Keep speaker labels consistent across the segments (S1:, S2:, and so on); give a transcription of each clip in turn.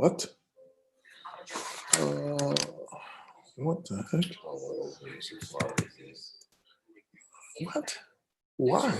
S1: What? What the heck? What? Why?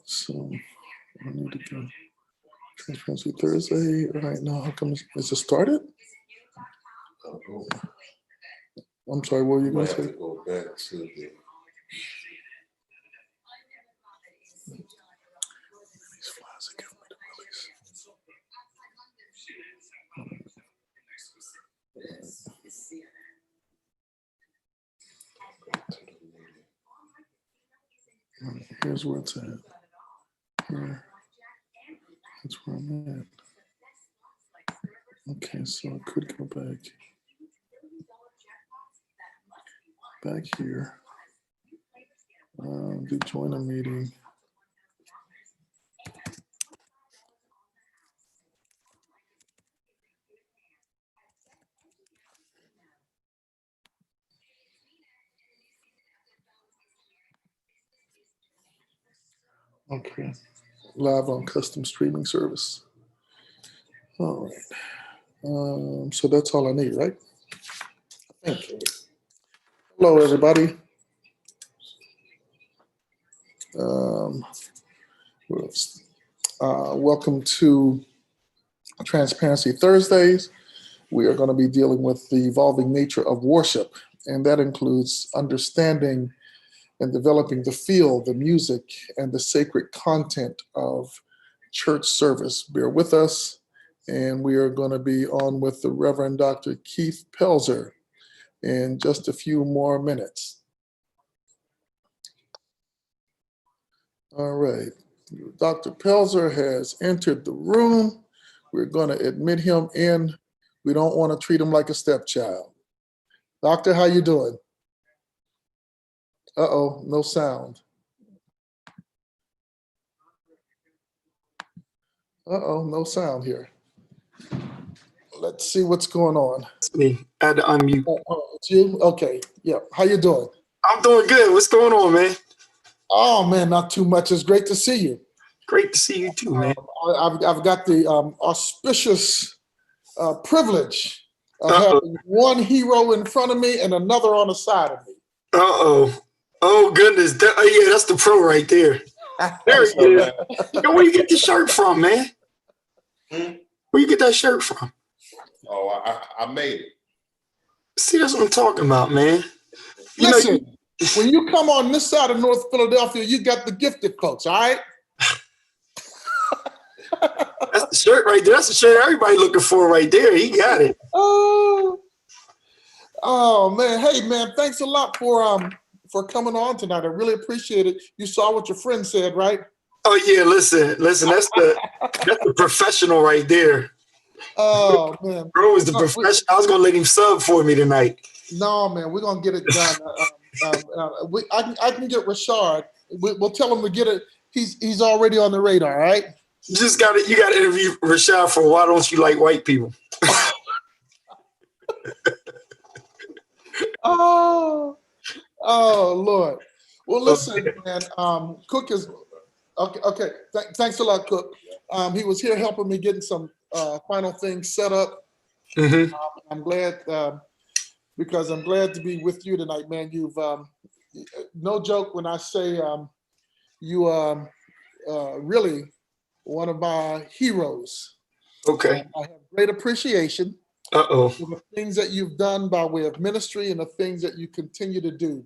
S1: So I need to go Transparency Thursday right now. How come is it started? I'm sorry, what were you going to say?
S2: Go back to the
S1: These flies are giving me the willies. Here's where it's at. Here. That's where I'm at. Okay, so I could go back here. Do join a meeting. Okay, live on custom streaming service. All right. So that's all I need, right? Thank you. Hello, everybody. Welcome to Transparency Thursdays. We are going to be dealing with the evolving nature of worship, and that includes understanding and developing the feel, the music, and the sacred content of church service. Bear with us, and we are going to be on with the Reverend Dr. Keith Pelzer in just a few more minutes. All right, Dr. Pelzer has entered the room. We're going to admit him in. We don't want to treat him like a stepchild. Doctor, how you doing? Uh-oh, no sound. Uh-oh, no sound here. Let's see what's going on.
S3: It's me. I had to unmute.
S1: Oh, it's you? Okay, yeah. How you doing?
S3: I'm doing good. What's going on, man?
S1: Oh, man, not too much. It's great to see you.
S3: Great to see you too, man.
S1: I've got the auspicious privilege of having one hero in front of me and another on the side of me.
S3: Uh-oh. Oh, goodness. Yeah, that's the pro right there. There he is. Yo, where you get the shirt from, man? Where you get that shirt from?
S2: Oh, I made it.
S3: See, that's what I'm talking about, man.
S1: Listen, when you come on this side of North Philadelphia, you got the gifted folks, all right?
S3: That's the shirt right there. That's the shirt everybody looking for right there. He got it.
S1: Oh man. Hey, man, thanks a lot for coming on tonight. I really appreciate it. You saw what your friend said, right?
S3: Oh, yeah, listen. That's the professional right there.
S1: Oh, man.
S3: Bro is the professional. I was going to let him sub for me tonight.
S1: No, man, we're going to get it done. I can get Rashard. We'll tell him to get it. He's already on the radar, right?
S3: You got to interview Rashad for Why Don't You Like White People?
S1: Oh, Lord. Well, listen, man. Cook is okay. Thanks a lot, Cook. He was here helping me getting some final things set up.
S3: Mm-hmm.
S1: I'm glad because I'm glad to be with you tonight, man. You've no joke when I say you are really one of my heroes.
S3: Okay.
S1: I have great appreciation
S3: Uh-oh.
S1: for the things that you've done by way of ministry and the things that you continue to do.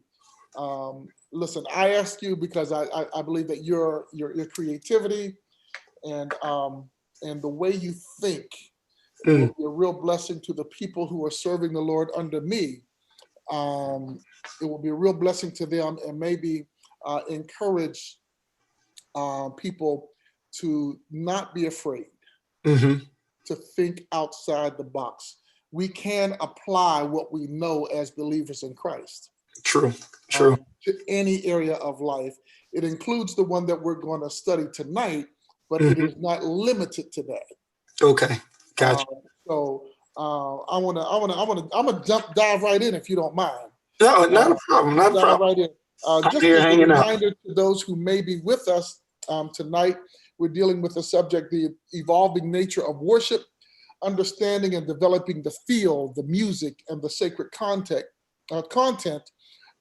S1: Listen, I ask you because I believe that your creativity and the way you think will be a real blessing to the people who are serving the Lord under me. It will be a real blessing to them and maybe encourage people to not be afraid, to think outside the box. We can apply what we know as believers in Christ.
S3: True. True.
S1: To any area of life. It includes the one that we're going to study tonight, but it is not limited to that.
S3: Okay. Gotcha.
S1: I'm gonna dive right in if you don't mind.
S3: No, not a problem. Not a
S1: Dive
S3: problem.
S1: right in. Just
S3: here
S1: as a
S3: hanging out.
S1: reminder to those who may be with us tonight, we're dealing with the subject, the evolving nature of worship, understanding and developing the feel, the music, and the sacred content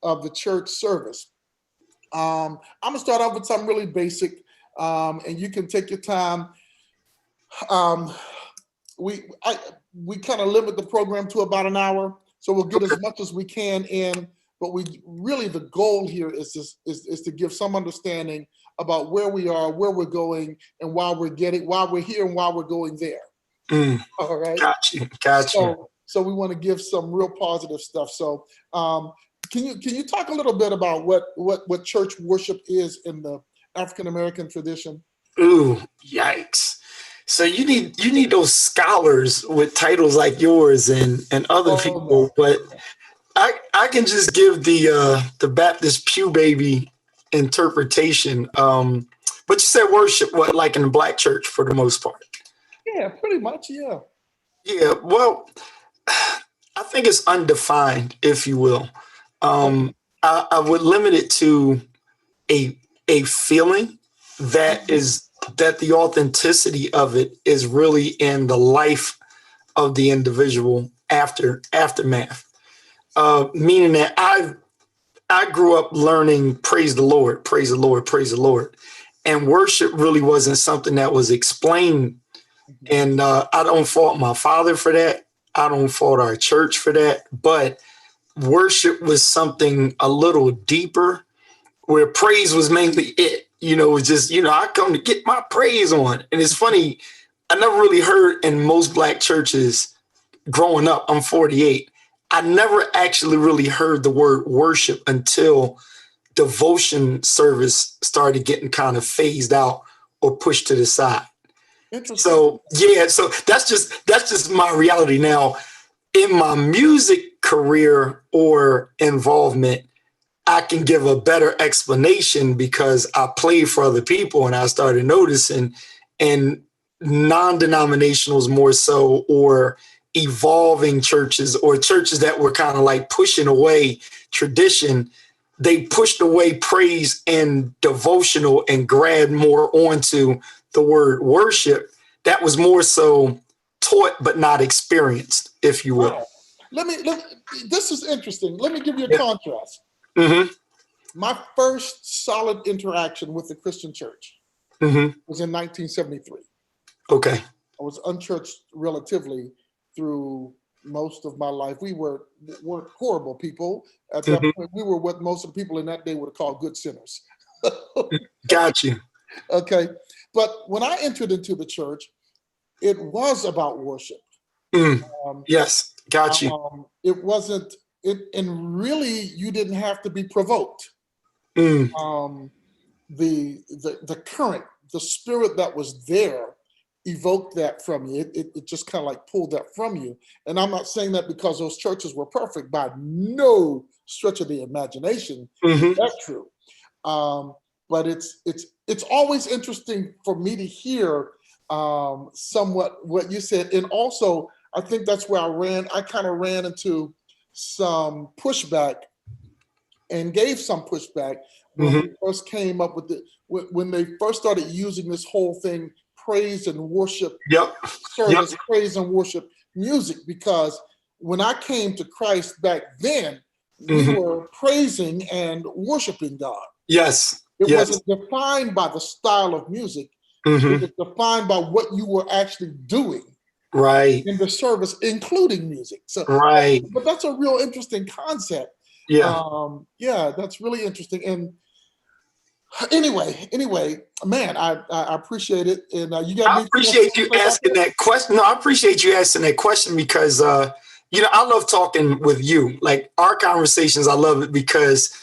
S1: of the church service. I'm gonna start off with something really basic, and you can take your time. We kind of limit the program to about an hour, so we'll get as much as we can in. But the goal here is to give some understanding about where we are, where we're going, and why we're here, and why we're going there. All right.
S3: Gotcha.
S1: So we want to give some real positive stuff. So can you talk a little bit about what church worship is in the African American tradition?
S3: Ooh, yikes. So you need those scholars with titles like yours and other people, but I can just give the Baptist pew baby interpretation. But you said worship, what, like in the Black church for the most part?
S1: Yeah, pretty much, yeah.
S3: Yeah, well, I think it's undefined, if you will. I would limit it to a feeling that the authenticity of it is really in the life of the individual aftermath. Meaning that I grew up learning praise the Lord, praise the Lord, praise the Lord. And worship really wasn't something that was explained. And I don't fault my father for that. I don't fault our church for that. But worship was something a little deeper, where praise was mainly it. It was just, I come to get my praise on. And it's funny, I never really heard in most Black churches growing up, I'm 48, I never actually really heard the word worship until devotion service started getting kind of phased out or pushed to the side. So yeah, so that's just my reality. Now, in my music career or involvement, I can give a better explanation because I played for other people and I started noticing, and non-denominationals more so, or evolving churches or churches that were kind of like pushing away tradition, they pushed away praise and devotional and grabbed more onto the word worship. That was more so taught but not experienced, if you will.
S1: Wow. This is interesting. Let me give you a contrast. My first solid interaction with the Christian church was in 1973.
S3: Okay.
S1: I was unchurched relatively through most of my life. We weren't horrible people. At that point, we were what most of the people in that day would have called good sinners.
S3: Got you.
S1: Okay. But when I entered into the church, it was about worship.
S3: Yes. Got you.
S1: It wasn't, and really you didn't have to be provoked. The current, the spirit that was there evoked that from you. It just kind of like pulled that from you. And I'm not saying that because those churches were perfect, by no stretch of the imagination. That's true. But it's always interesting for me to hear somewhat what you said. And also, I think that's where I kind of ran into some pushback and gave some pushback when we first came up with when they first started using this whole thing, praise and worship service, praise and worship music, because when I came to Christ back then, we were praising and worshiping God.
S3: Yes.
S1: It wasn't defined by the style of music. It was defined by what you were actually doing in the service, including music. So, but that's a real interesting concept. Yeah, that's really interesting. And anyway, man, I appreciate it. And you got.
S3: I appreciate you asking that question. No, I appreciate you asking that question because I love talking with you. Like our conversations, I love it because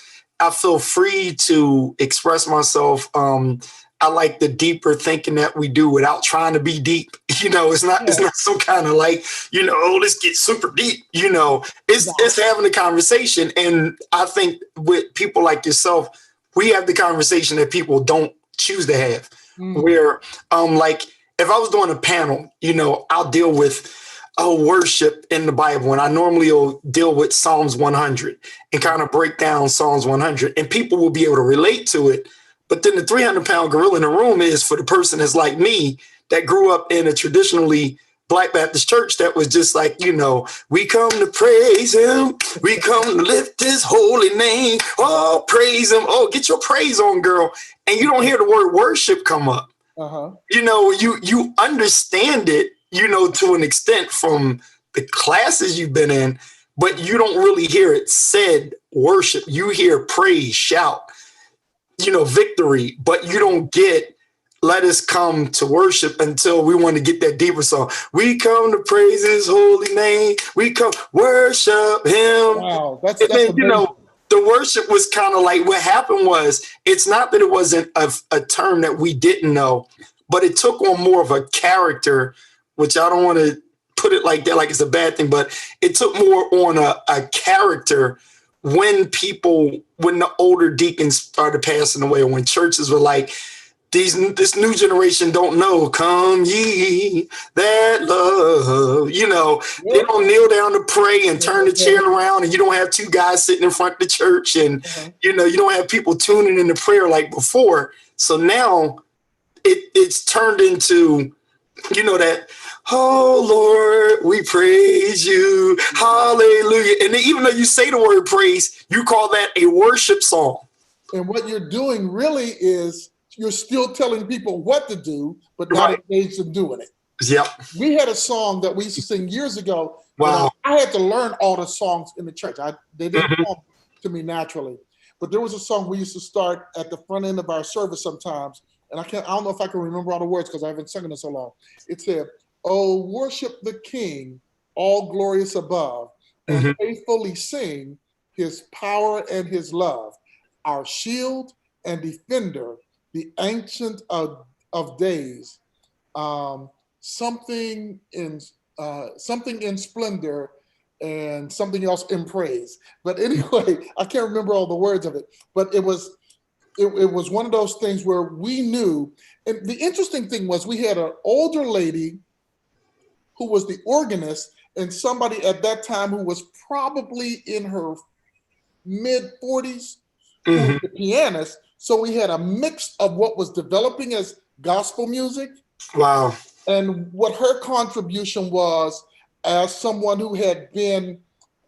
S3: I feel free to express myself. I like the deeper thinking that we do without trying to be deep. It's not some kind of like, oh, let's get super deep. It's having a conversation. And I think with people like yourself, we have the conversation that people don't choose to have. Where like if I was doing a panel, I'll deal with worship in the Bible, and I normally will deal with Psalms 100 and kind of break down Psalms 100, and people will be able to relate to it. But then the 300-pound gorilla in the room is for the person that's like me, that grew up in a traditionally Black Baptist church that was just like, we come to praise him. We come to lift his holy name. Oh, praise him. Oh, get your praise on, girl. And you don't hear the word worship come up. You understand it, to an extent from the classes you've been in, but you don't really hear it said worship. You hear praise, shout, victory, but you don't get let us come to worship until we want to get that deeper song. We come to praise his holy name. We come worship him.
S1: Wow, that's
S3: then, the worship was kind of like what happened was it's not that it wasn't a term that we didn't know, but it took on more of a character, which I don't want to put it like that, like it's a bad thing, but it took more on a character when the older deacons started passing away, or when churches were like, this new generation don't know, come ye that love, they don't kneel down to pray and turn the chair around, and you don't have two guys sitting in front of the church, and you don't have people tuning into prayer like before. So now it's turned into, that, oh Lord, we praise you, hallelujah. And then even though you say the word praise, you call that a worship song. And
S1: what you're doing really is you're still telling people what to do, but not engaged in doing it.
S3: Yep.
S1: We had a song that we used to sing years ago.
S3: Wow.
S1: I had to learn all the songs in the church. They didn't come to me naturally. But there was a song we used to start at the front end of our service sometimes. And I don't know if I can remember all the words because I haven't sung it in so long. It said, oh, worship the King, all glorious above, and faithfully sing his power and his love, our shield and defender, the ancient of days, something in splendor and something else in praise. But anyway, I can't remember all the words of it, but it was one of those things where we knew. And the interesting thing was we had an older lady who was the organist, and somebody at that time who was probably in her mid 40s, who was the pianist. So we had a mix of what was developing as gospel music.
S3: Wow.
S1: And what her contribution was as someone who had been,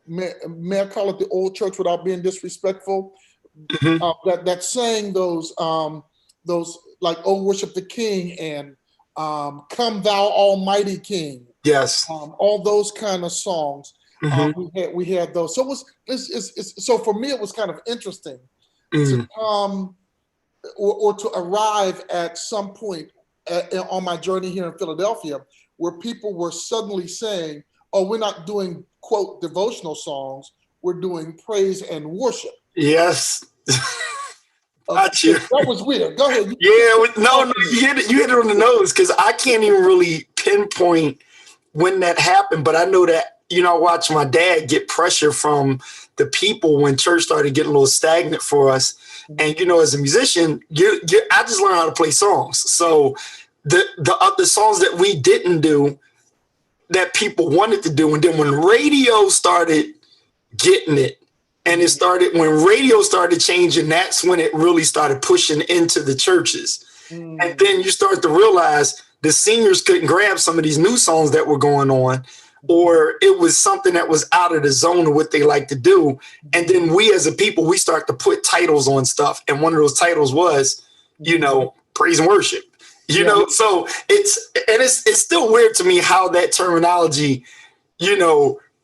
S1: may I call it the old church without being disrespectful, that sang those like, oh, worship the King, and come thou almighty King.
S3: Yes.
S1: All those kind of songs. We had those. So so for me, it was kind of interesting to come or to arrive at some point on my journey here in Philadelphia, where people were suddenly saying, oh, we're not doing, quote, devotional songs, we're doing praise and worship.
S3: Yes. Gotcha.
S1: That was weird. Go ahead.
S3: No, you hit it on the nose, because I can't even really pinpoint when that happened, but I know that, I watched my dad get pressure from the people when church started getting a little stagnant for us. And, as a musician, I just learned how to play songs. So the songs that we didn't do that people wanted to do. And then when radio started getting it, and when radio started changing, that's when it really started pushing into the churches. And then you start to realize the seniors couldn't grab some of these new songs that were going on, or it was something that was out of the zone of what they like to do. And then we as a people, we start to put titles on stuff. And one of those titles was, praise and worship, so it's still weird to me how that terminology,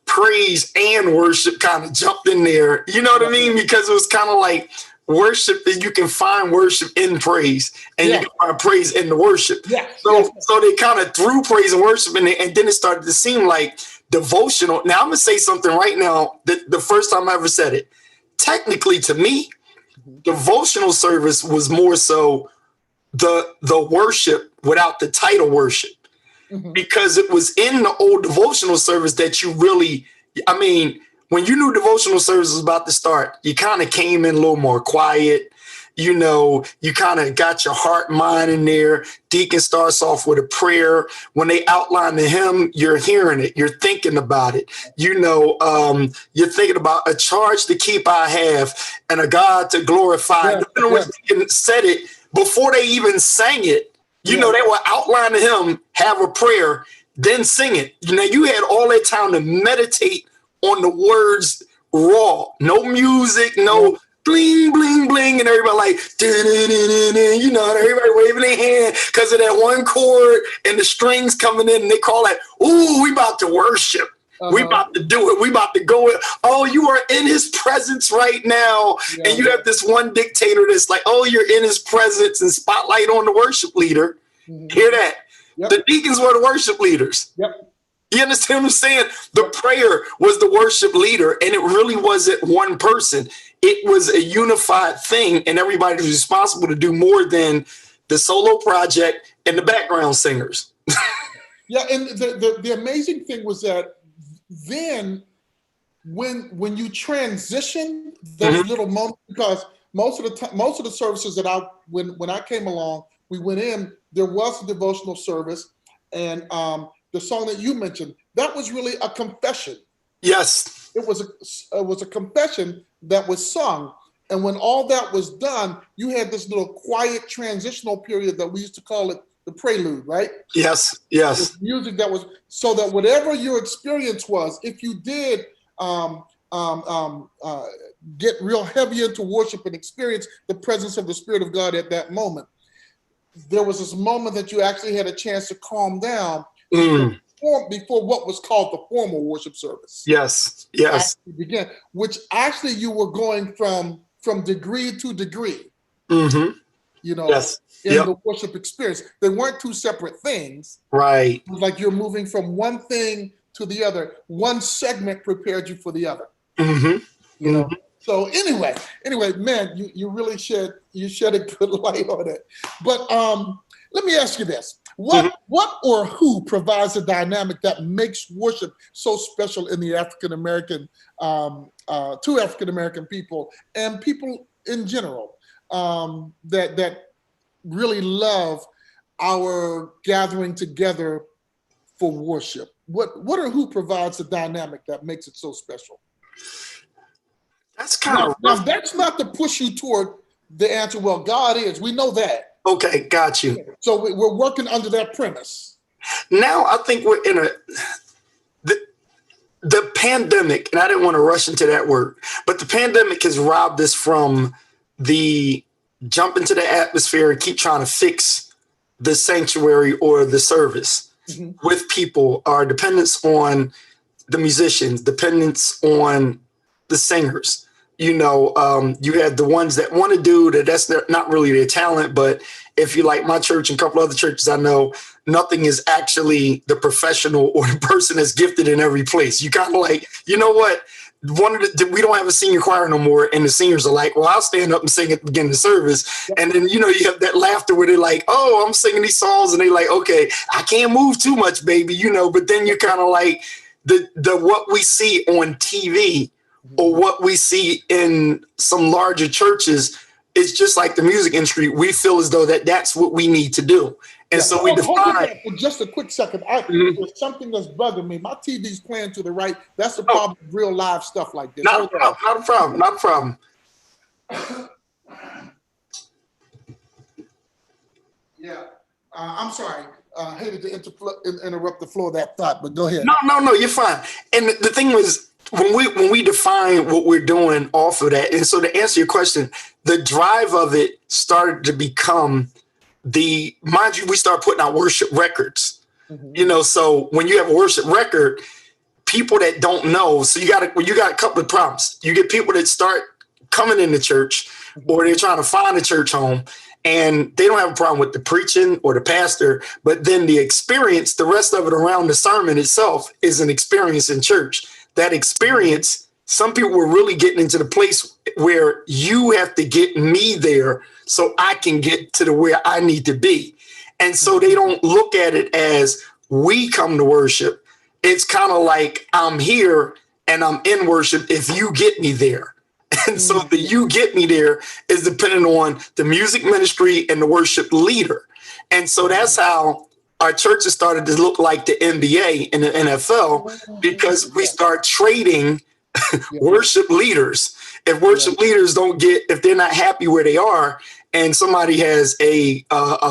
S3: praise and worship kind of jumped in there. You know what I mean? Because it was kind of like worship, that you can find worship in praise, and you can find praise in the worship. So they kind of threw praise and worship in there, and then it started to seem like devotional. Now I'm gonna say something right now that the first time I ever said it, technically to me,
S1: Mhm.
S3: Devotional service was more so the worship without the title worship,
S1: Mhm.
S3: because it was in the old devotional service that you really, I mean, when you knew devotional service was about to start, you kind of came in a little more quiet. You know, you kind of got your heart, mind in there. Deacon starts off with a prayer. When they outline the hymn, you're hearing it. You're thinking about it. You know, you're thinking about a charge to keep I have and a God to glorify.
S1: Yeah,
S3: You know, when Deacon said it before they even sang it, you know, they will outline the hymn, have a prayer, then sing it. You know, you had all that time to meditate on the words raw. No music, no bling, bling, bling, and everybody like, you know, and everybody waving their hand because of that one chord and the strings coming in, and they call that, ooh, we about to worship. We about to do it. We about to go. Oh, you are in his presence right now.
S1: Yeah.
S3: And you have this one dictator that's like, oh, you're in his presence, and spotlight on the worship leader.
S1: Mhm.
S3: Hear that?
S1: Yep.
S3: The deacons were the worship leaders.
S1: Yep.
S3: You understand what I'm saying? The prayer was the worship leader, and it really wasn't one person. It was a unified thing, and everybody was responsible to do more than the solo project and the background singers.
S1: Yeah, and the amazing thing was that then when you transition those little moments, because most of the services that when I came along, we went in, there was a devotional service, and the song that you mentioned, that was really a confession.
S3: Yes.
S1: It was a confession that was sung. And when all that was done, you had this little quiet transitional period that we used to call it the prelude, right?
S3: Yes, yes.
S1: The music that was, so that whatever your experience was, if you did get real heavy into worship and experience the presence of the Spirit of God at that moment, there was this moment that you actually had a chance to calm down before what was called the formal worship service.
S3: Yes, yes.
S1: Began, which actually you were going from degree to degree. You know,
S3: yes.
S1: in the worship experience. They weren't two separate things.
S3: Right.
S1: It was like you're moving from one thing to the other. One segment prepared you for the other. You know. So anyway, man, you really shed a good light on it. But let me ask you this: what or who provides the dynamic that makes worship so special in the African American to African American people and people in general that really love our gathering together for worship? What or who provides the dynamic that makes it so special?
S3: That's kind of rough.
S1: Now, that's not to push you toward the answer. Well, God is. We know that.
S3: Okay, got you.
S1: So we're working under that premise.
S3: Now I think we're in the pandemic, and I didn't want to rush into that word, but the pandemic has robbed us from the jump into the atmosphere and keep trying to fix the sanctuary or the service with people. Our dependence on the musicians, dependence on the singers. You know, you had the ones that want to do that. That's not really their talent. But if you like my church and a couple other churches, I know nothing is actually the professional or the person that's gifted in every place. You kind of like, you know what? We don't have a senior choir no more, and the singers are like, well, I'll stand up and sing at the beginning of the service. And then, you know, you have that laughter where they're like, oh, I'm singing these songs, and they're like, okay, I can't move too much, baby, you know. But then you're kind of like the what we see on TV or what we see in some larger churches is just like the music industry. We feel as though that's what we need to do. And so we define.
S1: Hold on for just a quick second. There's something that's bugging me. My TV's playing to the right. That's the problem with real live stuff like this.
S3: Not a problem.
S1: Yeah. I'm sorry. I hated to interrupt the flow of that thought, but go ahead.
S3: No, you're fine. And the thing was, when we define what we're doing off of that, and so to answer your question, the drive of it started to become mind you, we start putting out worship records. You know, so when you have a worship record, people that don't know, so you got a couple of problems. You get people that start coming into church, or they're trying to find a church home, and they don't have a problem with the preaching or the pastor, but then the experience, the rest of it around the sermon itself is an experience in church. That experience some people were really getting into the place where you have to get me there so I can get to the where I need to be. And so they don't look at it as we come to worship. It's kind of like I'm here and I'm in worship if you get me there. And so the you get me there is dependent on the music ministry and the worship leader. And so that's how our churches started to look like the NBA and the NFL, because we start trading worship leaders. If worship leaders don't get, if they're not happy where they are, and somebody has a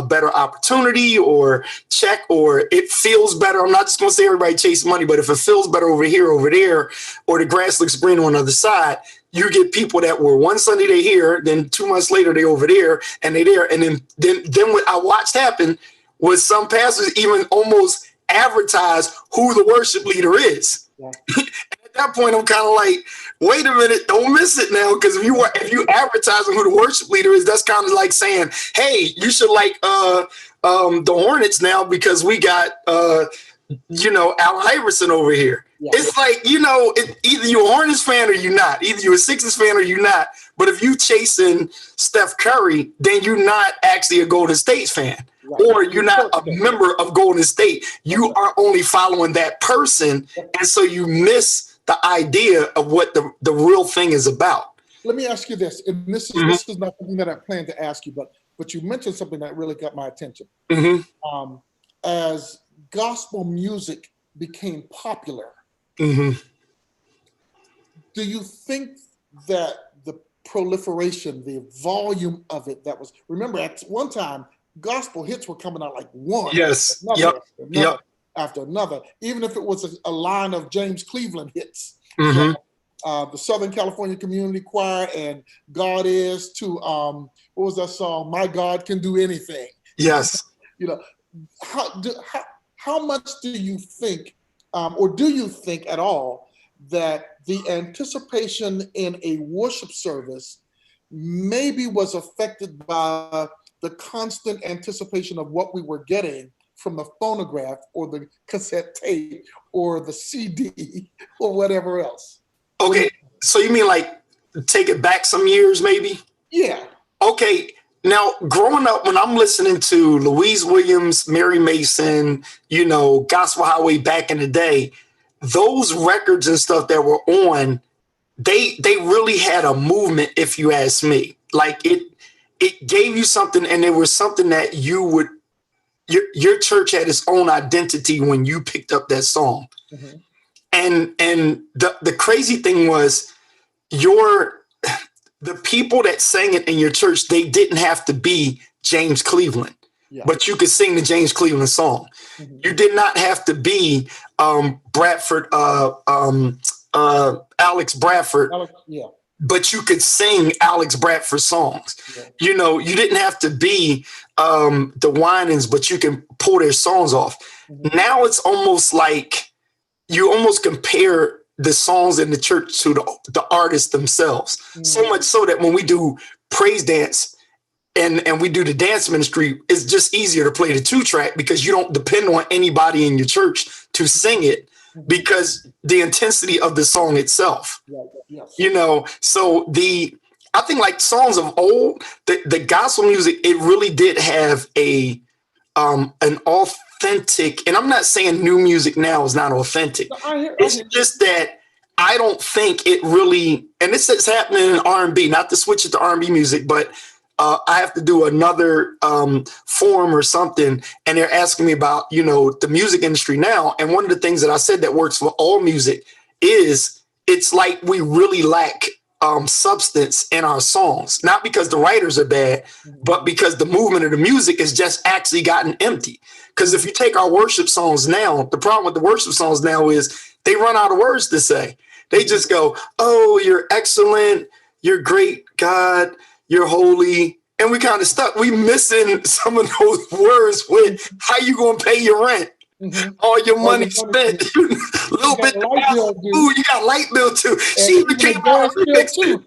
S3: better opportunity or check, or it feels better. I'm not just going to say everybody chase money, but if it feels better over here, over there, or the grass looks green on the other side, you get people that were one Sunday they here, then 2 months later they over there and they there. And then what I watched happen was some pastors even almost advertise who the worship leader is. Yeah. At that point, I'm kind of like, wait a minute, don't miss it now. Because if you advertising who the worship leader is, that's kind of like saying, hey, you should like the Hornets now because we got Allen Iverson over here. Yeah. It's like, either you're a Hornets fan or you're not. Either you're a Sixers fan or you're not. But if you chasing Steph Curry, then you're not actually a Golden State fan. Right. Or you're not a member of Golden State. You are only following that person. And so you miss the idea of what the real thing is about.
S1: Let me ask you this. And this is not something that I planned to ask you, but you mentioned something that really got my attention. As gospel music became popular, do you think that the proliferation, the volume of it that was, remember at one time, gospel hits were coming out like one after another, even if it was a line of James Cleveland hits. The Southern California Community Choir and God Is to, what was that song? My God Can Do Anything.
S3: Yes.
S1: How much do you think, or do you think at all, that the anticipation in a worship service maybe was affected by the constant anticipation of what we were getting from the phonograph or the cassette tape or the CD or whatever else?
S3: Okay, so you mean like take it back some years maybe?
S1: Yeah.
S3: Okay, now growing up, when I'm listening to Louise Williams, Mary Mason, Gospel Highway back in the day, those records and stuff that were on, they really had a movement, if you ask me. Like it gave you something, and it was something that your church had its own identity when you picked up that song. And the crazy thing was the people that sang it in your church, they didn't have to be James Cleveland, but you could sing the James Cleveland song. You did not have to be Bradford, Alex Bradford. But you could sing Alex Bradford songs. You didn't have to be the Winans, but you can pull their songs off. Now it's almost like you almost compare the songs in the church to the artists themselves. So much so that when we do praise dance and we do the dance ministry, it's just easier to play the 2-track because you don't depend on anybody in your church to sing it, because the intensity of the song itself, so I think like songs of old, the gospel music, it really did have an authentic, and I'm not saying new music now is not authentic. It's just that I don't think it really, and this is happening in R&B, not to switch it to R&B music, but I have to do another forum or something, and they're asking me about, the music industry now. And one of the things that I said that works for all music is it's like we really lack substance in our songs, not because the writers are bad, but because the movement of the music has just actually gotten empty. Because if you take our worship songs now, the problem with the worship songs now is they run out of words to say. They just go, oh, you're excellent, you're great, God, you're holy. And we kind of stuck. We missing some of those words with how you going to pay your rent. All your money spent. A little bit. Ooh, you got a light bill too. She even came out too.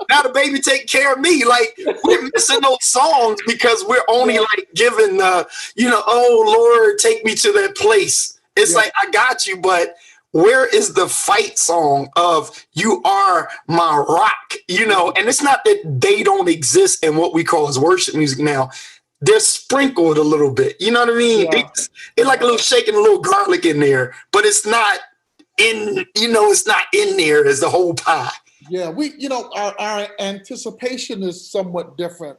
S3: Now the baby take care of me. Like, we're missing those songs because we're only like giving oh Lord, take me to that place. It's like, I got you, but where is the fight song of "You Are My Rock"? And it's not that they don't exist in what we call as worship music now. They're sprinkled a little bit. You know what I mean?
S1: Yeah.
S3: They're like a little shaking, a little garlic in there, but it's not in. It's not in there as the whole pie.
S1: Yeah, our anticipation is somewhat different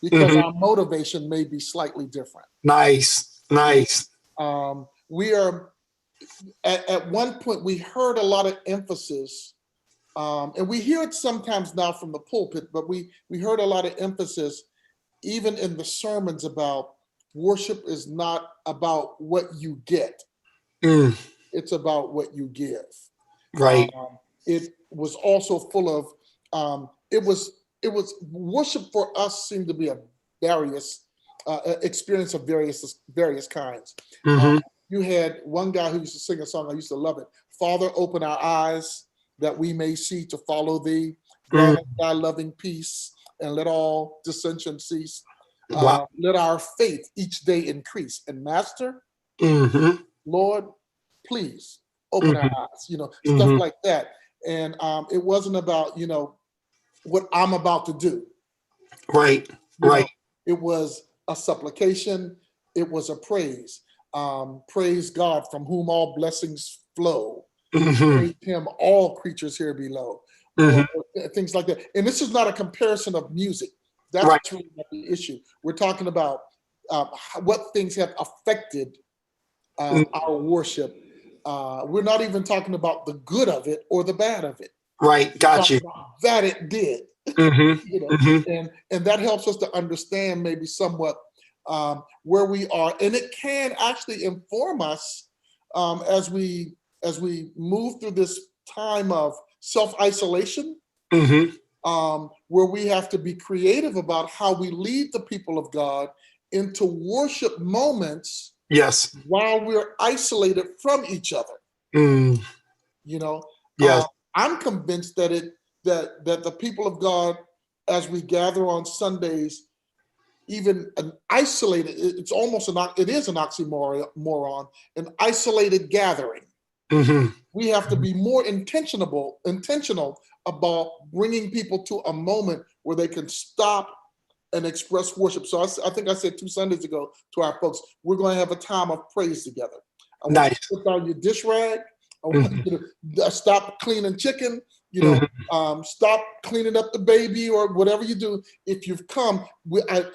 S1: because our motivation may be slightly different.
S3: Nice.
S1: We are at one point we heard a lot of emphasis, and we hear it sometimes now from the pulpit, but we heard a lot of emphasis even in the sermons about worship is not about what you get. It's about what you give.
S3: Right.
S1: It was also full of it was worship for us seemed to be a various experience of various kinds. You had one guy who used to sing a song, I used to love it. Father, open our eyes that we may see to follow thee. Grant us thy loving peace and let all dissension cease.
S3: Wow.
S1: Let our faith each day increase. And Master, Lord, please open our eyes, stuff like that. And it wasn't about, what I'm about to do.
S3: Right.
S1: It was a supplication. It was a praise. Praise God from whom all blessings flow. Praise him, all creatures here below. Or things like that. And this is not a comparison of music. That's really not the issue. We're talking about what things have affected our worship. We're not even talking about the good of it or the bad of it.
S3: Right, got you.
S1: That it did. And that helps us to understand maybe somewhat where we are, and it can actually inform us as we move through this time of self-isolation, where we have to be creative about how we lead the people of God into worship moments.
S3: Yes.
S1: While we're isolated from each other.
S3: Yes.
S1: I'm convinced that the people of God, as we gather on Sundays, even an isolated, it is an oxymoron, an isolated gathering. We have to be more intentional about bringing people to a moment where they can stop and express worship. So I think I said 2 Sundays ago to our folks, we're going to have a time of praise together. I want you to put down your dish rag. I want you to stop cleaning chicken. Stop cleaning up the baby or whatever you do. If you've come,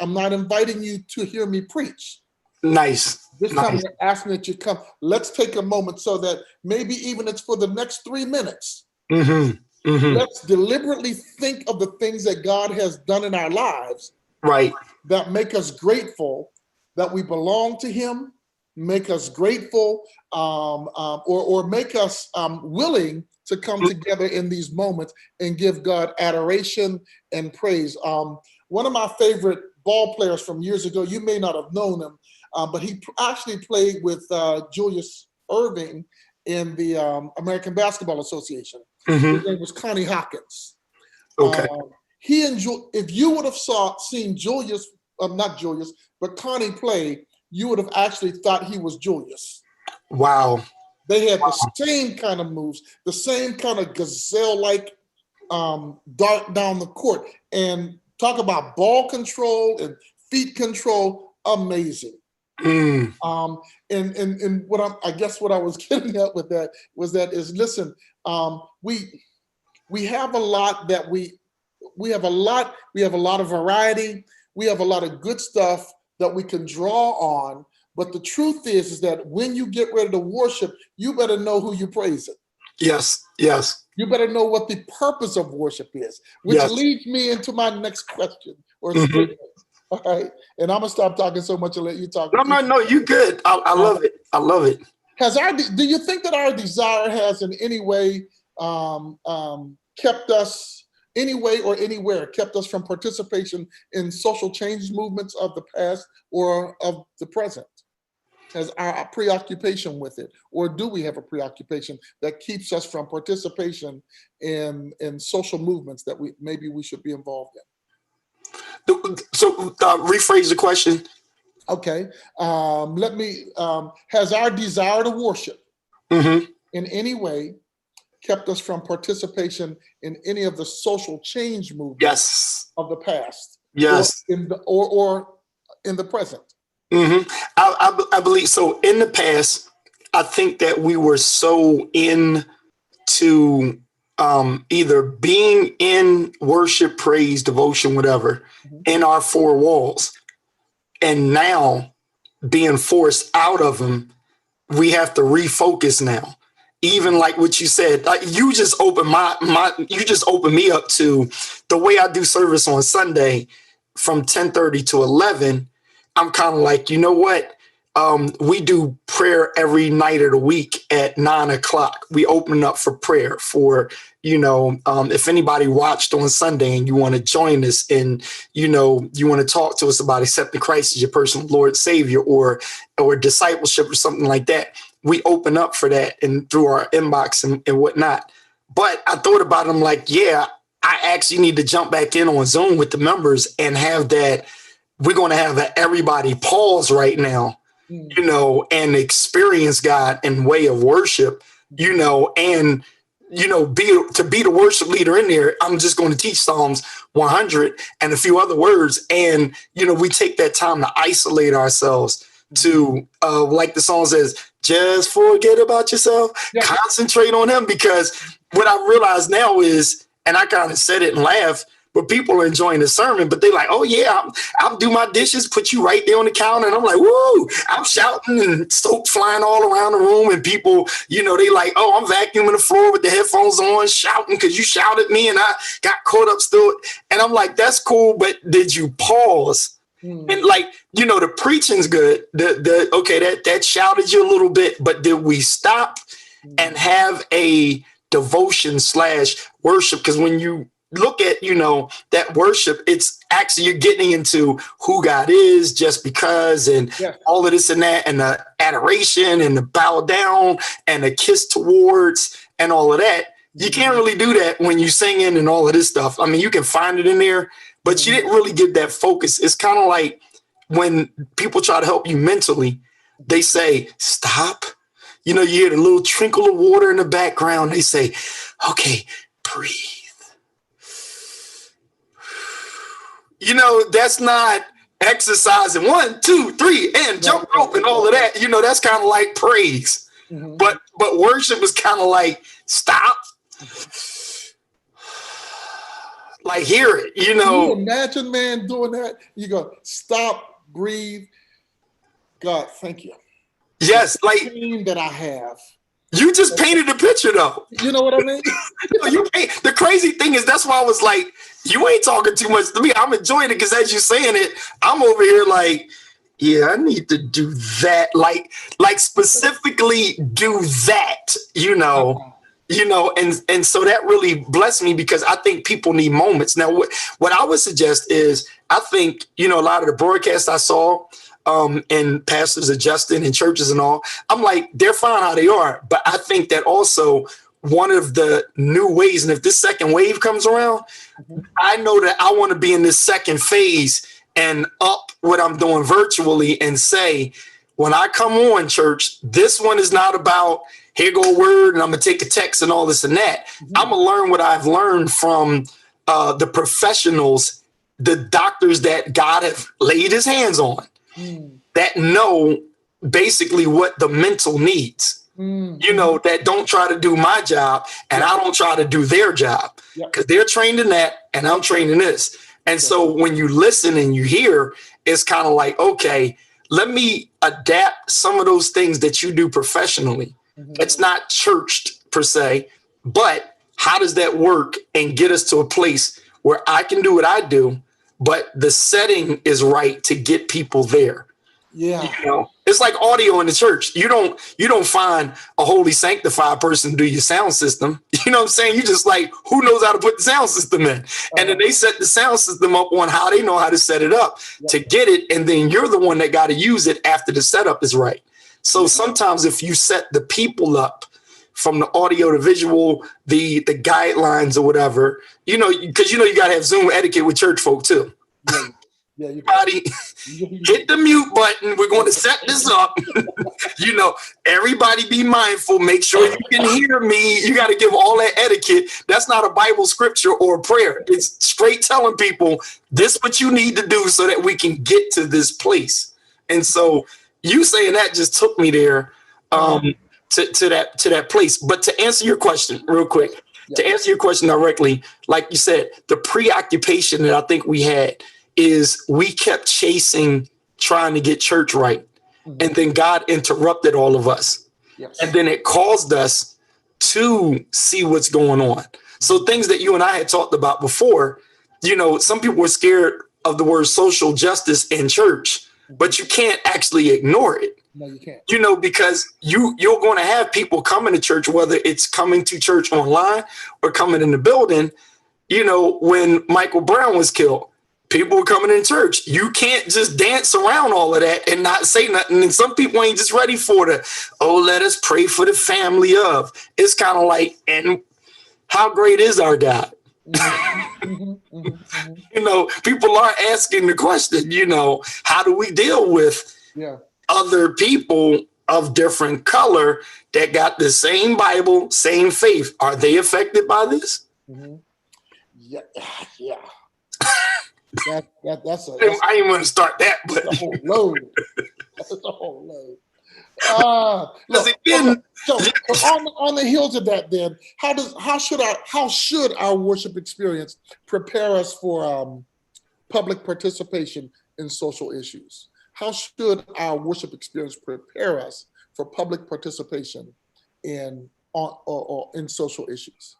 S1: I'm not inviting you to hear me preach.
S3: Nice.
S1: This time we're asking that you come. Let's take a moment so that maybe even it's for the next 3 minutes. Let's deliberately think of the things that God has done in our lives.
S3: Right.
S1: That make us grateful that we belong to him, make us grateful, or make us willing to come together in these moments and give God adoration and praise. One of my favorite ball players from years ago, you may not have known him, but he actually played with Julius Erving in the American Basketball Association. His name was Connie Hawkins.
S3: Okay.
S1: If you would have seen Julius, not Julius, but Connie play, you would have actually thought he was Julius.
S3: Wow.
S1: They had the same kind of moves, the same kind of gazelle-like dart down the court. And talk about ball control and feet control, amazing. And I guess what I was getting at with that is listen, we have a lot that we have a lot of variety. We have a lot of good stuff that we can draw on. But the truth is that when you get ready to worship, you better know who you're praising.
S3: Yes.
S1: You better know what the purpose of worship is, which leads me into my next question or statement. All right. And I'm going to stop talking so much and let you talk.
S3: No, you good. I love it. I love it.
S1: Do you think that our desire has in any way kept us kept us from participation in social change movements of the past or of the present? Has our preoccupation with it, or do we have a preoccupation that keeps us from participation in social movements that we should be involved in?
S3: So rephrase the question.
S1: Okay, has our desire to worship in any way kept us from participation in any of the social change movements
S3: Yes.
S1: of the past,
S3: Yes.
S1: or in the present.
S3: I believe so. In the past, I think that we were so into either being in worship, praise, devotion, whatever, in our four walls, and now being forced out of them, we have to refocus now. Even like what you said, like you just opened you just opened me up to the way I do service on Sunday from 10:30 to 11. I'm kind of like, you know what? We do prayer every night of the week at 9:00. We open up for prayer for, if anybody watched on Sunday and you want to join us and, you want to talk to us about accepting Christ as your personal Lord Savior or discipleship or something like that. We open up for that and through our inbox and whatnot. But I thought about them like, yeah, I actually need to jump back in on Zoom with the members and have that. We're going to have everybody pause right now, and experience God in way of worship, and, be the worship leader in there. I'm just going to teach Psalms 100 and a few other words. And, we take that time to isolate ourselves to, like the song says, just forget about yourself, concentrate on him. Because what I realize now is, and I kind of said it and laughed, but people are enjoying the sermon, but they're like, oh yeah, I'll do my dishes, put you right there on the counter. And I'm like, woo, I'm shouting and soap flying all around the room. And people, they like, oh, I'm vacuuming the floor with the headphones on, shouting because you shouted at me and I got caught up still. And I'm like, that's cool, but did you pause? And like, the preaching's good. That shouted you a little bit, but did we stop and have a devotion / worship? Because when you look at, that worship, it's actually you're getting into who God is just because and all of this and that and the adoration and the bow down and the kiss towards and all of that. You can't really do that when you're singing and all of this stuff. I mean, you can find it in there, but you didn't really get that focus. It's kind of like when people try to help you mentally, they say, stop. You hear the little trickle of water in the background. They say, okay, breathe. That's not exercising 1, 2, 3 and jump rope and all of that. That's kind of like praise. But worship is kind of like stop. Like hear it,
S1: Can you imagine, man, doing that? You go, stop, breathe. God, thank you.
S3: Yes,
S1: the
S3: like
S1: pain that I have.
S3: You just painted a picture though.
S1: You know what I mean?
S3: The crazy thing is that's why I was like, you ain't talking too much to me. I'm enjoying it because as you're saying it, I'm over here like, yeah, I need to do that. Like specifically do that, and so that really blessed me because I think people need moments. Now, what I would suggest is I think, a lot of the broadcasts I saw and pastors adjusting in churches and all, I'm like, they're fine how they are. But I think that also one of the new ways, and if this second wave comes around, I know that I want to be in this second phase and up what I'm doing virtually and say, when I come on church, this one is not about here go a word and I'm going to take a text and all this and that. I'm going to learn what I've learned from the professionals, the doctors that God have laid his hands on that know basically what the mental needs, that don't try to do my job and I don't try to do their job because they're trained in that and I'm trained in this. And so when you listen and you hear, it's kind of like, okay, let me adapt some of those things that you do professionally. It's not churched per se, but how does that work and get us to a place where I can do what I do, but the setting is right to get people there?
S1: Yeah.
S3: It's like audio in the church. You don't find a holy sanctified person to do your sound system. You know what I'm saying? You just like, who knows how to put the sound system in? And then they set the sound system up on how they know how to set it up to get it. And then you're the one that got to use it after the setup is right. So sometimes if you set the people up from the audio to visual, the guidelines or whatever, because you got to have Zoom etiquette with church folk too.
S1: Yeah, you
S3: Everybody, hit the mute button. We're going to set this up. Everybody be mindful. Make sure you can hear me. You got to give all that etiquette. That's not a Bible scripture or a prayer. It's straight telling people this what you need to do so that we can get to this place. And so you saying that just took me there to that place. But to answer your question real quick, to answer your question directly, like you said, the preoccupation that I think we had is we kept chasing, trying to get church right. And then God interrupted all of us.
S1: Yes.
S3: And then it caused us to see what's going on. So things that you and I had talked about before, some people were scared of the word social justice in church, but you can't actually ignore it.
S1: No, you can't.
S3: Because you're going to have people coming to church, whether it's coming to church online or coming in the building. When Michael Brown was killed, people were coming in church. You can't just dance around all of that and not say nothing. And some people ain't just ready for let us pray for the family of. It's kind of like, and how great is our God? People aren't asking the question, how do we deal with other people of different color that got the same Bible, same faith? Are they affected by this?
S1: Yeah. That's
S3: I ain't going to start that, but
S1: a whole load. That's a whole load. Look,
S3: again,
S1: so on the heels of that, then how should our worship experience prepare us for public participation in social issues? How should our worship experience prepare us for public participation in social issues?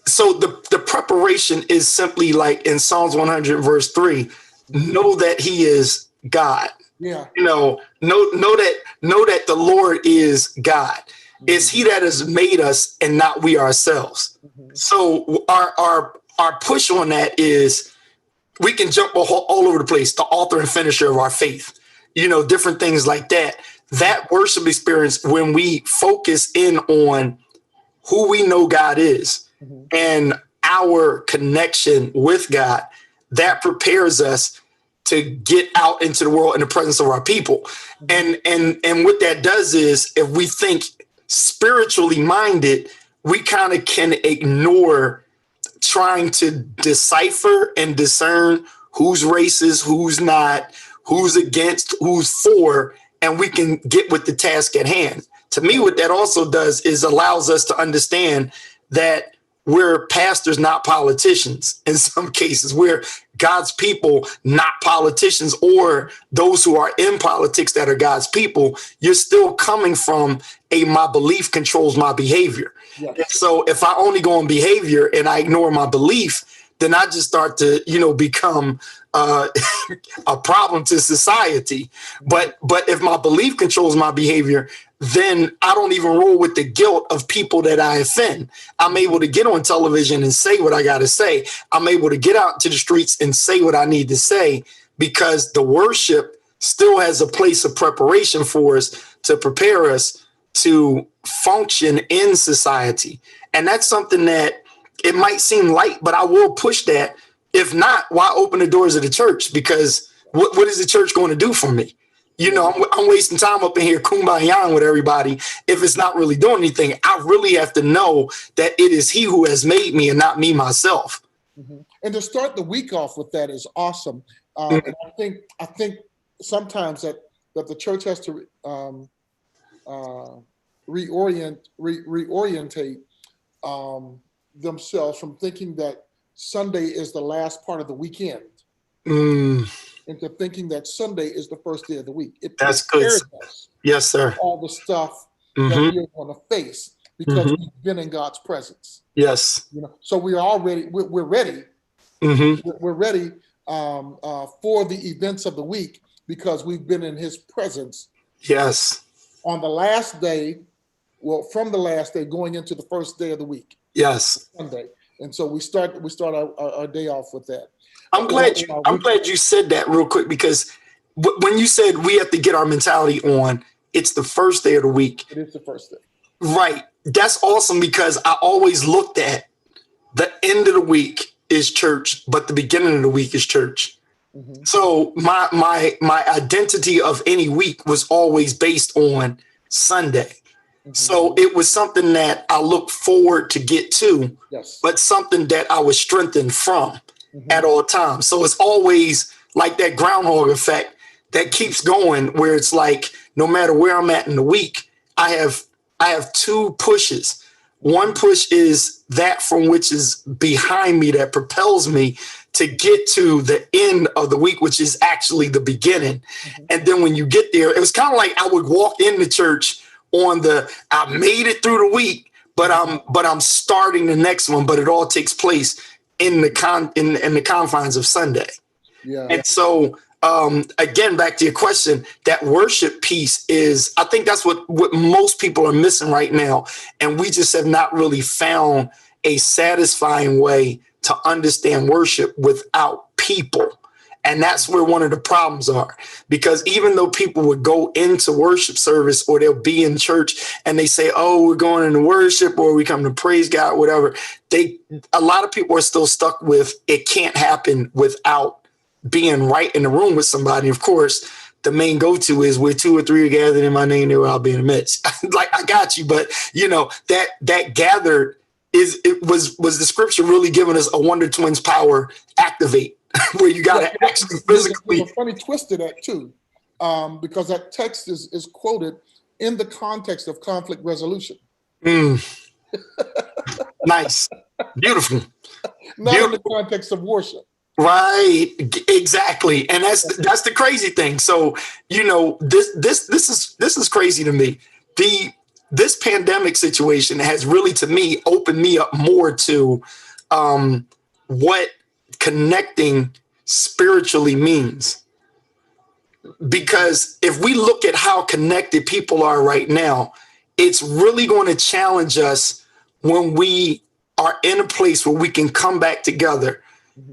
S3: So the preparation is simply like in Psalms 100 verse 3, know that he is God.
S1: Yeah.
S3: Know that the Lord is God. It's he that has made us and not we ourselves. So our push on that is we can jump all over the place, the author and finisher of our faith, different things like that. That worship experience, when we focus in on who we know God is and our connection with God, that prepares us to get out into the world in the presence of our people. And what that does is, if we think spiritually minded, we kind of can ignore trying to decipher and discern who's racist, who's not, who's against, who's for, and we can get with the task at hand. To me, what that also does is allows us to understand that we're pastors, not politicians. In some cases, we're God's people, not politicians, or those who are in politics that are God's people. You're still coming from my belief controls my behavior. Yes. And so if I only go on behavior and I ignore my belief, then I just start to, become a problem to society. But if my belief controls my behavior, then I don't even roll with the guilt of people that I offend. I'm able to get on television and say what I got to say. I'm able to get out to the streets and say what I need to say, because the worship still has a place of preparation for us to prepare us to function in society. And that's something that it might seem light, but I will push that. If not, why open the doors of the church? Because what is the church going to do for me? I'm wasting time up in here kumbayaing with everybody if it's not really doing anything. I really have to know that it is he who has made me and not me myself.
S1: And to start the week off with that is awesome. And I think sometimes that the church has to reorientate themselves from thinking that Sunday is the last part of the weekend into thinking that Sunday is the first day of the week.
S3: That's good. Yes, sir.
S1: All the stuff that we're going to face because we've been in God's presence.
S3: Yes.
S1: So we're ready. We're ready for the events of the week because we've been in his presence.
S3: Yes.
S1: On the last day, from the last day going into the first day of the week.
S3: Yes.
S1: Sunday. And so we start our day off with that.
S3: I'm glad you said that real quick, because when you said we have to get our mentality on, it's the first day of the week.
S1: It is the first day.
S3: Right. That's awesome, because I always looked at the end of the week is church, but the beginning of the week is church.
S1: Mm-hmm.
S3: So my identity of any week was always based on Sunday.
S1: Mm-hmm.
S3: So it was something that I looked forward to get to,
S1: Yes.
S3: but something that I was strengthened from
S1: Mm-hmm.
S3: at all times. So it's always like that groundhog effect that keeps going, where it's like, no matter where I'm at in the week, I have two pushes. One push is that from which is behind me that propels me to get to the end of the week, which is actually the beginning.
S1: Mm-hmm.
S3: And then when you get there, it was kind of like I would walk into church on I made it through the week, but I'm starting the next one, but it all takes place in the confines of Sunday.
S1: Yeah.
S3: And so again, back to your question, that worship piece is, I think that's what most people are missing right now. And we just have not really found a satisfying way to understand worship without people. And that's where one of the problems are, because even though people would go into worship service, or they'll be in church and they say, oh, we're going into worship, or we come to praise God, whatever, a lot of people are still stuck with, it can't happen without being right in the room with somebody. Of course, the main go-to is, where two or three are gathered in my name, there I'll be in the midst. Like, I got you, but that gathered was the scripture really giving us a Wonder Twins power activate, where you got to actually physically.
S1: There's a funny twist to that too, because that text is quoted in the context of conflict resolution.
S3: Nice, beautiful.
S1: Not in the context of worship.
S3: Right, exactly, and that's the crazy thing. So this is crazy to me. This pandemic situation has really, to me, opened me up more to what connecting spiritually means. Because if we look at how connected people are right now, it's really going to challenge us when we are in a place where we can come back together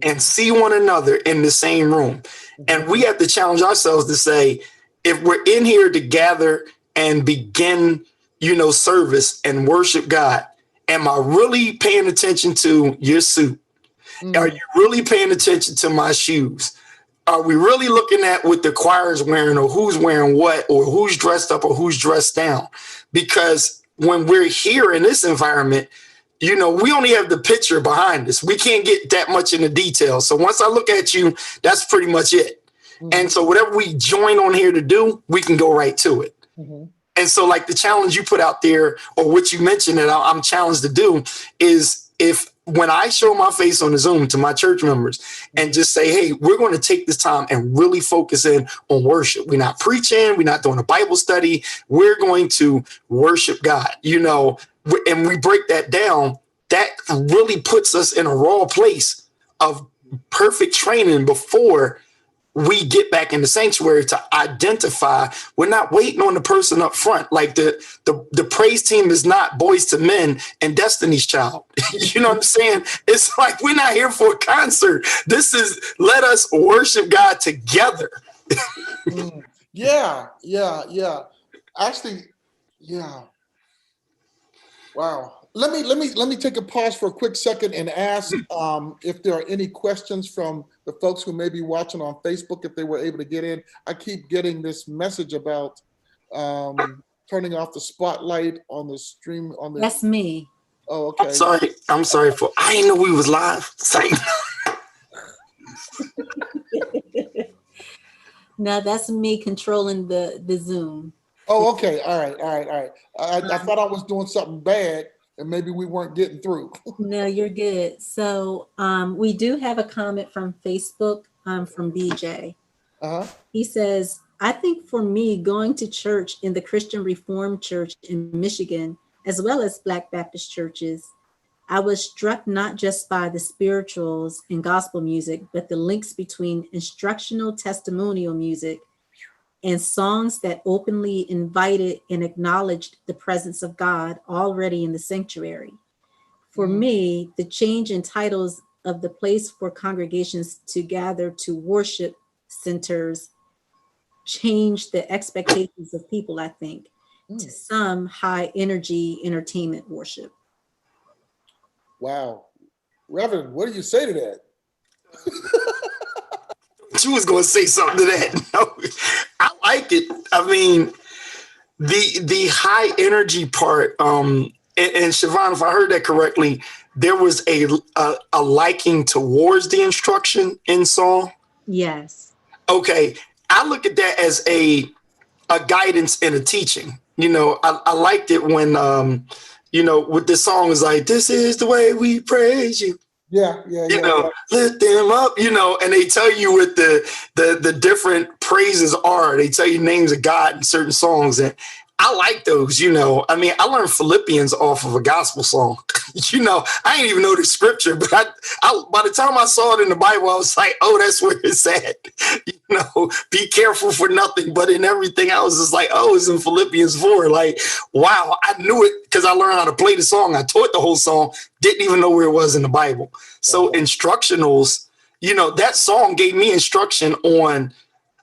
S3: and see one another in the same room. And we have to challenge ourselves to say, if we're in here to gather and begin, service and worship God, am I really paying attention to your suit? Are you really paying attention to my shoes? Are we really looking at what the choir is wearing, or who's wearing what, or who's dressed up or who's dressed down? Because when we're here in this environment, we only have the picture behind us. We can't get that much into detail. So once I look at you, that's pretty much it. And so whatever we join on here to do, we can go right to it. And so, like, the challenge you put out there, or what you mentioned that I'm challenged to do, is, when I show my face on the Zoom to my church members and just say, hey, we're going to take this time and really focus in on worship. We're not preaching. We're not doing a Bible study. We're going to worship God, and we break that down. That really puts us in a raw place of perfect training before we get back in the sanctuary to identify. We're not waiting on the person up front. Like the praise team is not Boys to Men and Destiny's Child. You know what I'm saying? It's like, we're not here for a concert. This is, let us worship God together.
S1: Yeah. Actually, yeah. Wow. Let me take a pause for a quick second and ask if there are any questions from the folks who may be watching on Facebook, if they were able to get in. I keep getting this message about turning off the spotlight on the stream.
S4: That's me.
S1: Oh, okay.
S3: I'm sorry I didn't know we was live.
S4: No, that's me controlling the Zoom.
S1: Oh, okay. All right. I thought I was doing something bad, and maybe we weren't getting through.
S4: No, you're good. So we do have a comment from Facebook from BJ. He says, I think for me, going to church in the Christian Reformed Church in Michigan, as well as Black Baptist churches, I was struck not just by the spirituals and gospel music, but the links between instructional testimonial music and songs that openly invited and acknowledged the presence of God already in the sanctuary. For me, the change in titles of the place for congregations to gather to worship centers changed the expectations of people, I think, to some high energy entertainment worship.
S1: Wow. Reverend, what do you say to that?
S3: She was going to say something to that. No, I like it. I mean, the high energy part, and Siobhan, if I heard that correctly, there was a liking towards the instruction in song.
S4: Yes.
S3: Okay, I look at that as a guidance and a teaching. You know, I liked it when you know, with the song is like, "This is the way we praise you."
S1: Yeah.
S3: You know, lift them up, you know, and they tell you what the different praises are. They tell you names of God in certain songs. And I like those, you know. I mean, I learned Philippians off of a gospel song. You know, I didn't even know the scripture, but I by the time I saw it in the Bible, I was like, oh, that's where it's at. You know, be careful for nothing, but in everything else, it's like, oh, it's in Philippians 4. Like, wow, I knew it because I learned how to play the song. I taught the whole song, didn't even know where it was in the Bible. So instructionals, you know, that song gave me instruction on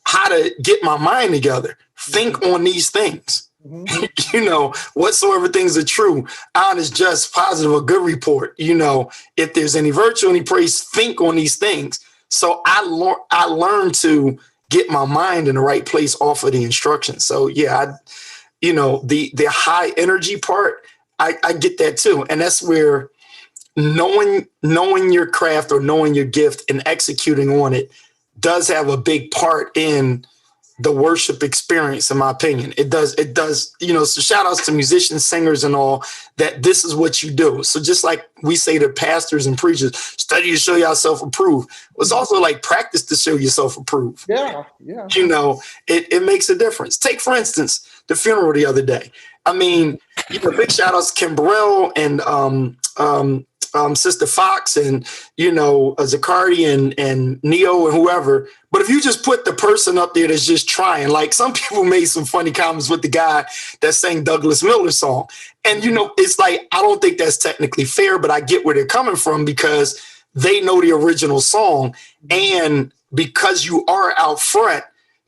S3: how to get my mind together, think on these things. You know, whatsoever things are true, honest, just, positive, a good report. You know, if there's any virtue, any praise, think on these things. So I learned to get my mind in the right place off of the instructions. So yeah, you know, the high energy part, I get that too, and that's where knowing your craft or knowing your gift and executing on it does have a big part in the worship experience, in my opinion. It does, you know, so shout outs to musicians, singers and all, that this is what you do. So just like we say to pastors and preachers, study to show yourself approved. It's also like practice to show yourself approved.
S1: Yeah.
S3: You know, it makes a difference. Take, for instance, the funeral the other day. I mean, you know, big shout outs to Kim Burrell and Sister Fox and, you know, Zacardi and Neo and whoever. But if you just put the person up there that's just trying, like some people made some funny comments with the guy that sang Douglas Miller's song. And, you know, it's like, I don't think that's technically fair, but I get where they're coming from because they know the original song. And because you are out front,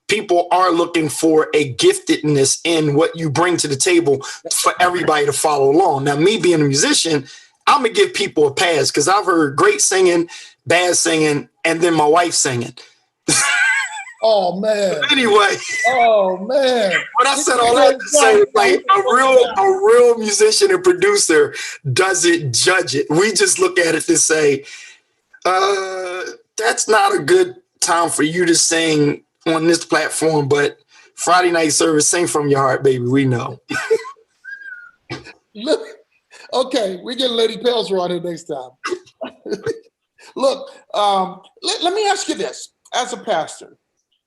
S3: people are looking for a giftedness in what you bring to the table for everybody to follow along. Now, me being a musician, I'm going to give people a pass because I've heard great singing, bad singing, and then my wife singing.
S1: Oh, man.
S3: Anyway.
S1: Oh, man.
S3: But I said all that to say, like, a real musician and producer doesn't judge it. We just look at it to say, that's not a good time for you to sing on this platform, but Friday night service, sing from your heart, baby. We know.
S1: Look. Okay, we get Lady Pelzer on here next time. Look, let me ask you this. As a pastor,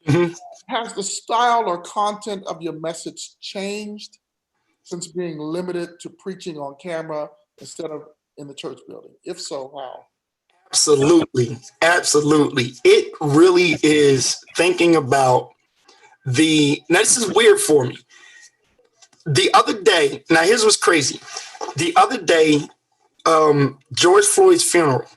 S1: has the style or content of your message changed since being limited to preaching on camera instead of in the church building? If so, how?
S3: Absolutely. Absolutely. It really is thinking about now this is weird for me. The other day, now here's what's crazy. The other day, George Floyd's funeral,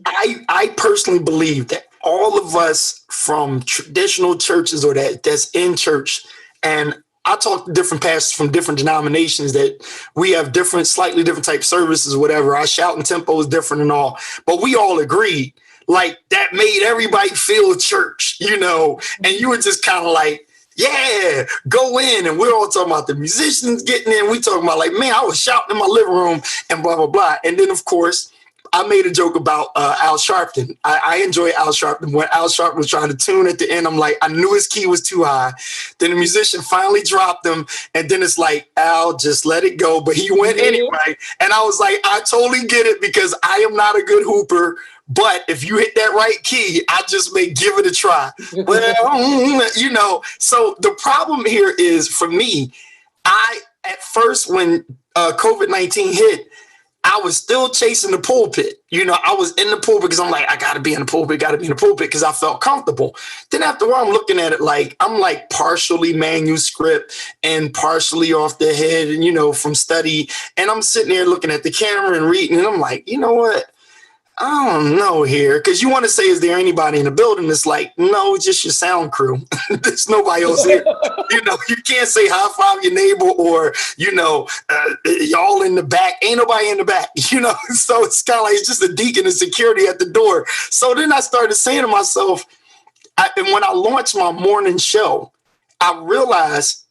S3: I personally believe that all of us from traditional churches or that's in church, and I talk to different pastors from different denominations that we have slightly different type services, whatever. Our shouting tempo is different and all, but we all agreed like that made everybody feel church, you know, and you were just kind of like, yeah, go in. And we're all talking about the musicians getting in. We talking about like, man, I was shouting in my living room and blah, blah, blah. And then, of course, I made a joke about Al Sharpton. I enjoy Al Sharpton. When Al Sharpton was trying to tune at the end, I'm like, I knew his key was too high. Then the musician finally dropped him. And then it's like, Al, just let it go. But he went anyway. And I was like, I totally get it because I am not a good hooper. But if you hit that right key, I just may give it a try. Well, you know, so the problem here is for me, at first when COVID-19 hit, I was still chasing the pulpit. You know, I was in the pulpit because I'm like, I got to be in the pulpit because I felt comfortable. Then after a while, I'm looking at it like I'm like partially manuscript and partially off the head and, you know, from study. And I'm sitting there looking at the camera and reading and I'm like, you know what? I don't know here. Because you want to say, is there anybody in the building? It's like, no, just your sound crew. There's nobody else here. You know, you can't say high five your neighbor or, you know, y'all in the back. Ain't nobody in the back, you know? So it's kind of like, it's just a deacon and security at the door. So then I started saying to myself, and when I launched my morning show, I realized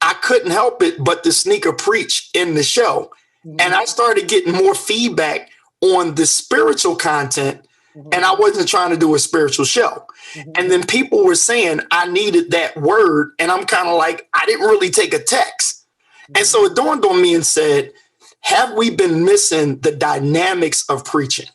S3: I couldn't help it but to sneak a preach in the show. Mm-hmm. And I started getting more feedback on the spiritual content. Mm-hmm. And I wasn't trying to do a spiritual show. Mm-hmm. And then people were saying I needed that word. And I'm kind of like, I didn't really take a text. Mm-hmm. And so it dawned on me and said, have we been missing the dynamics of preaching?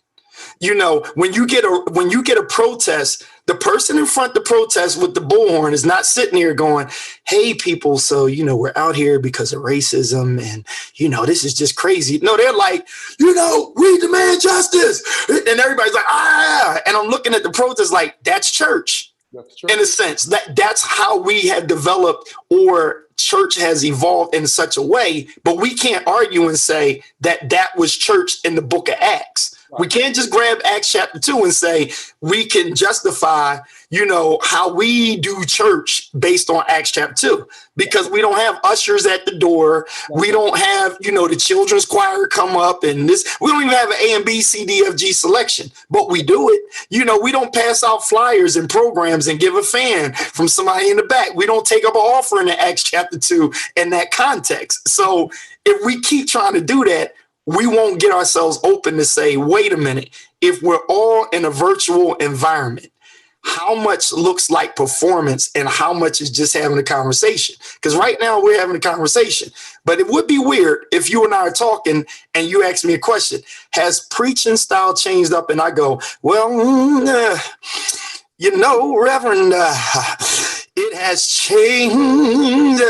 S3: You know, when you get a protest, the person in front of the protest with the bullhorn is not sitting here going, hey, people, so, you know, we're out here because of racism and, you know, this is just crazy. No, they're like, you know, we demand justice. And everybody's like, ah. And I'm looking at the protest like, that's church. In a sense, that's how we have developed, or church has evolved in such a way. But we can't argue and say that was church in the book of Acts. Right. We can't just grab Acts chapter 2 and say we can justify, you know, how we do church based on Acts chapter 2, because we don't have ushers at the door. Right. We don't have, you know, the children's choir come up and this. We don't even have an A and B, C, D, F, G selection, but we do it. You know, we don't pass out flyers and programs and give a fan from somebody in the back. We don't take up an offering in Acts chapter 2 in that context. So if we keep trying to do that, we won't get ourselves open to say, wait a minute, if we're all in a virtual environment, how much looks like performance and how much is just having a conversation? Because right now we're having a conversation, but it would be weird if you and I are talking and you ask me a question, has preaching style changed up? And I go, well, you know, Reverend, it has changed.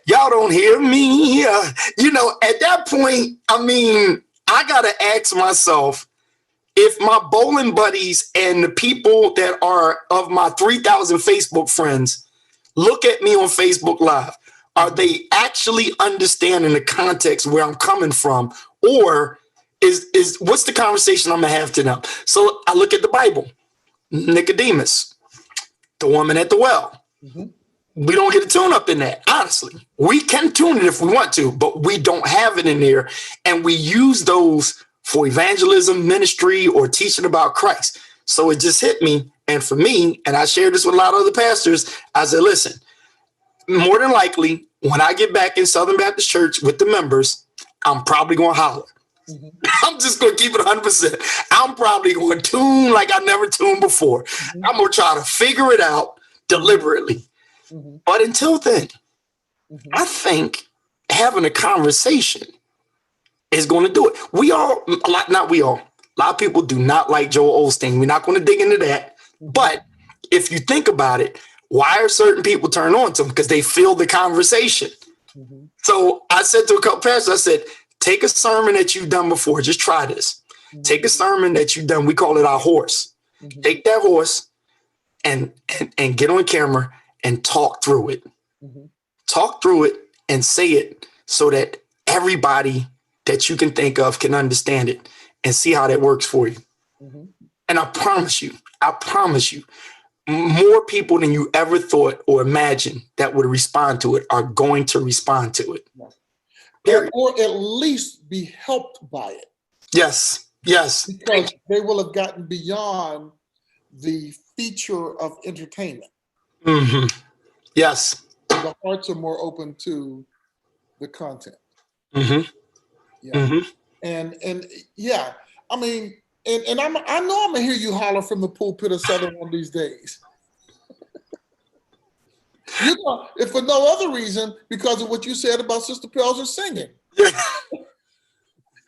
S3: Y'all don't hear me. You know, at that point, I mean, I got to ask myself, if my bowling buddies and the people that are of my 3,000 Facebook friends look at me on Facebook Live, are they actually understanding the context where I'm coming from? Or is what's the conversation I'm going to have to them? So I look at the Bible, Nicodemus, the woman at the well. Mm-hmm. We don't get a tune up in that. Honestly, we can tune it if we want to, but we don't have it in there. And we use those for evangelism, ministry, or teaching about Christ. So it just hit me. And for me, and I shared this with a lot of other pastors, I said, listen, more than likely, when I get back in Southern Baptist Church with the members, I'm probably going to holler. Mm-hmm. I'm just going to keep it 100%. I'm probably going to tune like I never tuned before. Mm-hmm. I'm going to try to figure it out deliberately. Mm-hmm. But until then, mm-hmm. I think having a conversation is going to do it. A lot of people do not like Joel Osteen. We're not going to dig into that. Mm-hmm. But if you think about it, why are certain people turned on to him? Because they feel the conversation. Mm-hmm. So I said to a couple pastors, I said, take a sermon that you've done before. Just try this. Mm-hmm. Take a sermon that you've done. We call it our horse. Mm-hmm. Take that horse and get on camera and talk through it. Mm-hmm. Talk through it and say it so that everybody that you can think of can understand it and see how that works for you. Mm-hmm. And I promise you, more people than you ever thought or imagined that would respond to it are going to respond to it.
S1: Or at least be helped by it.
S3: Yes.
S1: Because they will have gotten beyond the feature of entertainment.
S3: Mm-hmm. Yes.
S1: The hearts are more open to the content.
S3: Mm-hmm.
S1: Yeah.
S3: Mm-hmm.
S1: And yeah, I mean, and I know I'm gonna hear you holler from the pulpit of Southern one of these days. You know, if for no other reason, because of what you said about Sister Pelzer singing.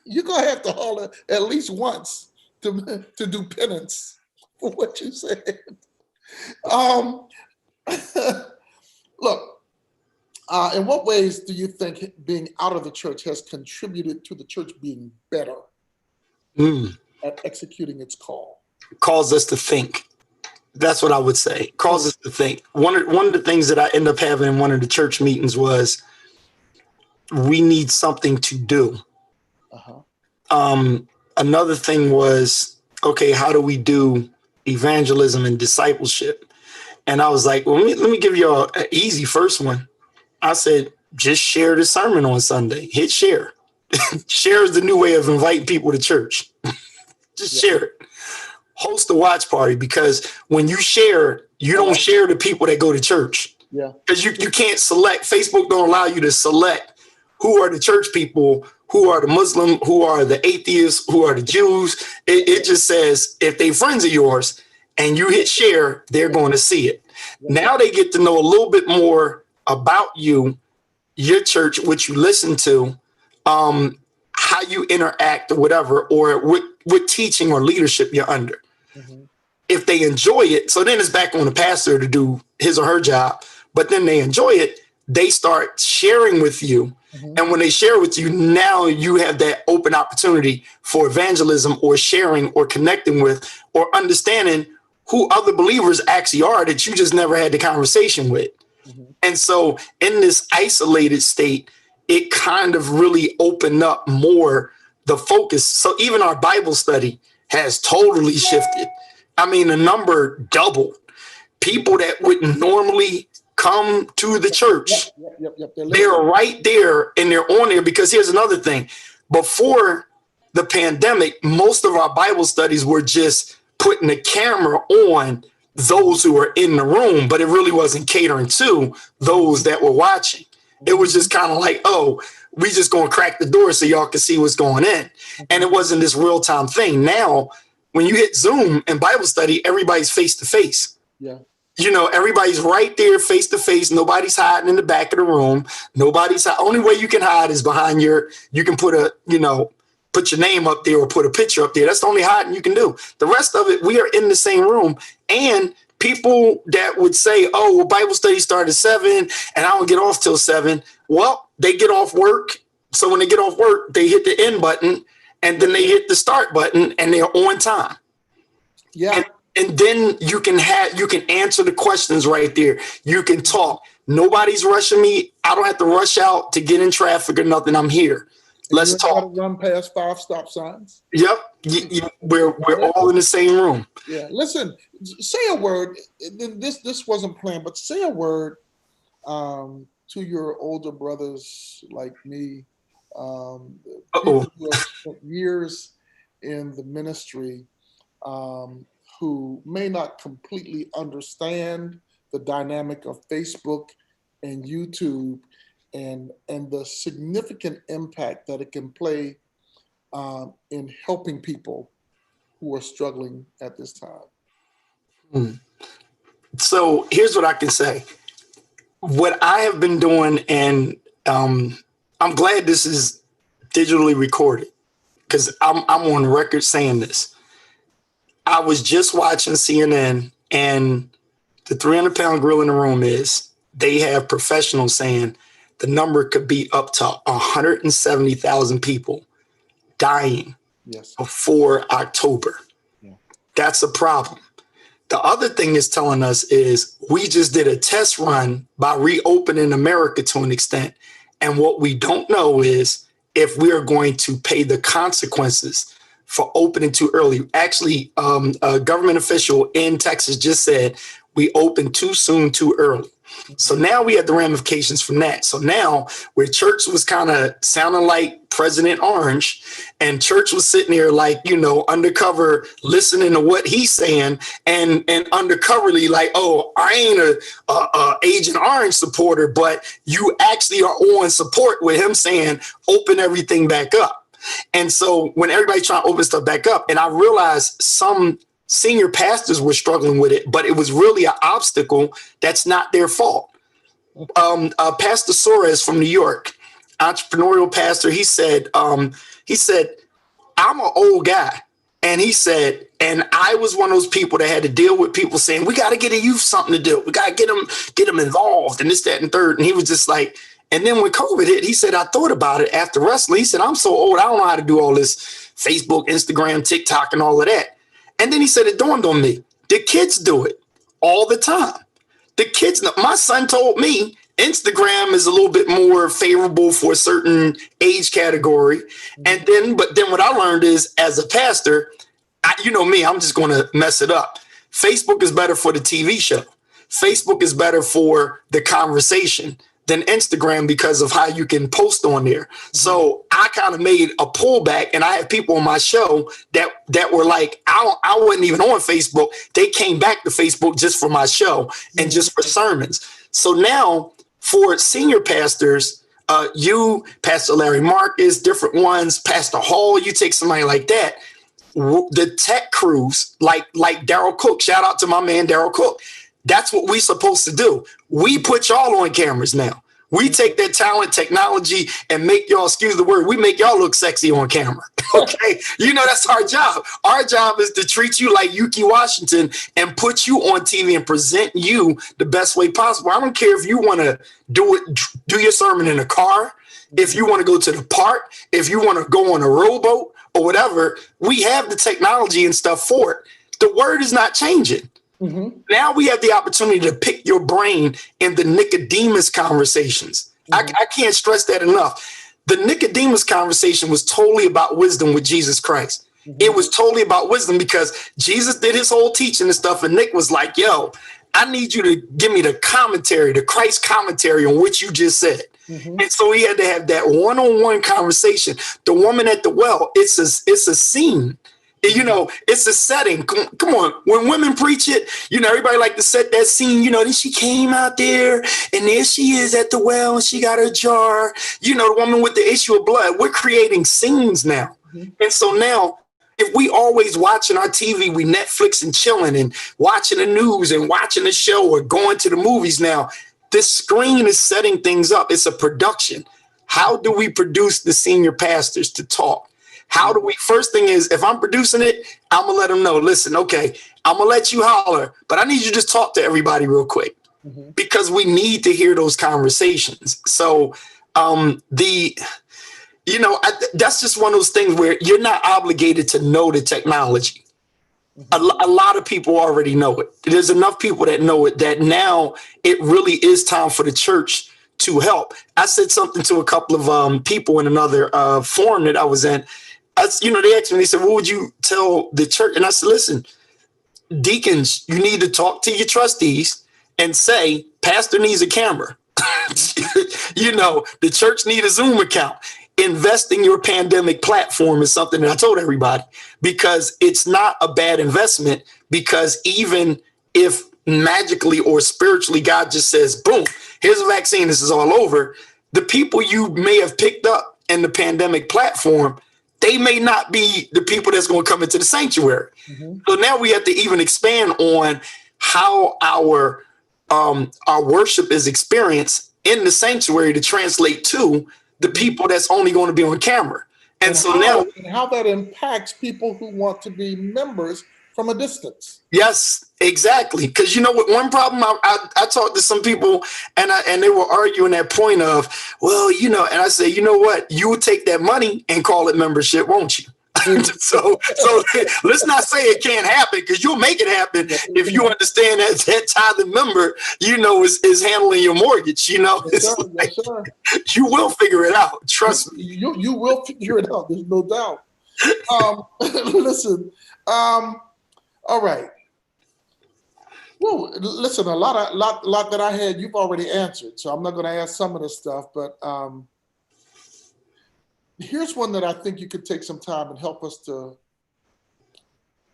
S1: You're gonna have to holler at least once to do penance for what you said. Look, in what ways do you think being out of the church has contributed to the church being better at executing its call?
S3: Calls us to think. That's what I would say. Calls us to think. One of the things that I ended up having in one of the church meetings was we need something to do. Uh-huh. Another thing was, okay, how do we do evangelism and discipleship? And I was like, well, let me give you an easy first one. I said, just share the sermon on Sunday. Hit share. Share is the new way of inviting people to church. Just share it. Host a watch party, because when you share, you don't share the people that go to church.
S1: Yeah.
S3: Because you can't select. Facebook don't allow you to select who are the church people, who are the Muslim, who are the atheists, who are the Jews. It just says if they friends of yours and you hit share, they're going to see it. Now they get to know a little bit more about you, your church, what you listen to, how you interact or whatever, or what teaching or leadership you're under.
S1: Mm-hmm.
S3: If they enjoy it, so then it's back on the pastor to do his or her job, but then they enjoy it, they start sharing with you. Mm-hmm. And when they share with you, now you have that open opportunity for evangelism or sharing or connecting with or understanding who other believers actually are that you just never had the conversation with. Mm-hmm. And so in this isolated state, it kind of really opened up more the focus. So even our Bible study has totally shifted. I mean, the number doubled. People that wouldn't normally come to the church, they're right there and they're on there. Because here's another thing. Before the pandemic, most of our Bible studies were just putting the camera on those who were in the room, but it really wasn't catering to those that were watching. It was just kind of like, oh, we just going to crack the door so y'all can see what's going in. And it wasn't this real time thing. Now, when you hit Zoom and Bible study, everybody's face to face. Yeah. You know, everybody's right there face to face. Nobody's hiding in the back of the room. Only way you can hide is behind you can put put your name up there or put a picture up there. That's the only hiding you can do. The rest of it, we are in the same room. And people that would say, oh, well, Bible study started at 7 and I don't get off till 7. Well, they get off work. So when they get off work, they hit the end button and then they hit the start button and they're on time. Yeah. And then you can answer the questions right there. You can talk. Nobody's rushing me. I don't have to rush out to get in traffic or nothing. I'm here. Let's talk.
S1: Run past 5 stop signs.
S3: Yep. We're all in the same room.
S1: Yeah. Listen, say a word. This wasn't planned, but say a word to your older brothers like me. People who have spent years in the ministry, who may not completely understand the dynamic of Facebook and YouTube and the significant impact that it can play in helping people who are struggling at this time.
S3: So here's what I can say. What I have been doing, and I'm glad this is digitally recorded because I'm on record saying this. I was just watching CNN, and the 300-pound gorilla in the room is they have professionals saying the number could be up to 170,000 people dying before October. Yeah. That's a problem. The other thing it's telling us is we just did a test run by reopening America to an extent. And what we don't know is if we are going to pay the consequences for opening too early. Actually, a government official in Texas just said we opened too soon, too early. So now we have the ramifications from that. So now where church was kind of sounding like President Orange, and church was sitting there like, undercover listening to what he's saying and undercoverly like, oh, I ain't a Agent Orange supporter, but you actually are on support with him saying, open everything back up. And so when everybody's trying to open stuff back up, and I realized some senior pastors were struggling with it, but it was really an obstacle that's not their fault. Pastor Suarez from New York, entrepreneurial pastor, he said, I'm an old guy. And he said, and I was one of those people that had to deal with people saying, we got to get a youth something to do. We got to get them involved and this, that, and third. And he was just like, and then when COVID hit, he said, I thought about it after wrestling. He said, I'm so old, I don't know how to do all this Facebook, Instagram, TikTok, and all of that. And then he said, it dawned on me, the kids do it all the time. The kids, my son told me Instagram is a little bit more favorable for a certain age category. And then, but then what I learned is as a pastor, I'm just going to mess it up. Facebook is better for the TV show. Facebook is better for the conversation than Instagram because of how you can post on there. So I kind of made a pullback, and I had people on my show that were like, I wasn't even on Facebook. They came back to Facebook just for my show and just for sermons. So now for senior pastors, you, Pastor Larry Marcus, different ones, Pastor Hall, you take somebody like that, the tech crews, like Daryl Cook, shout out to my man, Daryl Cook. That's what we're supposed to do. We put y'all on cameras now. We take that talent, technology, and make y'all, excuse the word, we make y'all look sexy on camera. Okay. That's our job. Our job is to treat you like Yuki Washington and put you on TV and present you the best way possible. I don't care if you want to do your sermon in a car, if you want to go to the park, if you want to go on a rowboat or whatever. We have the technology and stuff for it. The word is not changing. Now we have the opportunity to pick your brain in the Nicodemus conversations. I can't stress that enough. The Nicodemus conversation was totally about wisdom with Jesus Christ. It was totally about wisdom because Jesus did his whole teaching and stuff. And Nick was like, yo, I need you to give me the commentary, the Christ commentary on what you just said. And so he had to have that one-on-one conversation. The woman at the well, it's a scene. It's a setting. Come on. When women preach it, everybody like to set that scene, then she came out there and there she is at the well and she got her jar, the woman with the issue of blood. We're creating scenes now. And so now if we always watching our TV, we Netflix and chilling and watching the news and watching the show or going to the movies now, this screen is setting things up. It's a production. How do we produce the senior pastors to talk? How do we, first thing is, if I'm producing it, I'm going to let them know, listen, okay, I'm going to let you holler, but I need you to just talk to everybody real quick because we need to hear those conversations. So that's just one of those things where you're not obligated to know the technology. A lot of people already know it. There's enough people that know it that now it really is time for the church to help. I said something to a couple of people in another forum that I was in. They asked me, they said, what would you tell the church? And I said, listen, deacons, you need to talk to your trustees and say, pastor needs a camera. The church needs a Zoom account. Invest in your pandemic platform is something that I told everybody, because it's not a bad investment, because even if magically or spiritually God just says, boom, here's a vaccine, this is all over, the people you may have picked up in the pandemic platform, they may not be the people that's going to come into the sanctuary. So now we have to even expand on how our worship is experienced in the sanctuary to translate to the people that's only going to be on camera. And so now
S1: how that impacts people who want to be members from a distance.
S3: Yes, exactly. Because what, one problem I talked to some people and they were arguing that point of, well, and I say, you know what, you would take that money and call it membership, won't you? So let's not say it can't happen, because you'll make it happen if you understand that tithing member, is handling your mortgage.
S1: Yes, sir.
S3: You will figure it out. Trust me.
S1: You will figure it out. There's no doubt. Listen. All right. Well, listen. A lot that I had, you've already answered. So I'm not going to ask some of this stuff, but here's one that I think you could take some time and help us to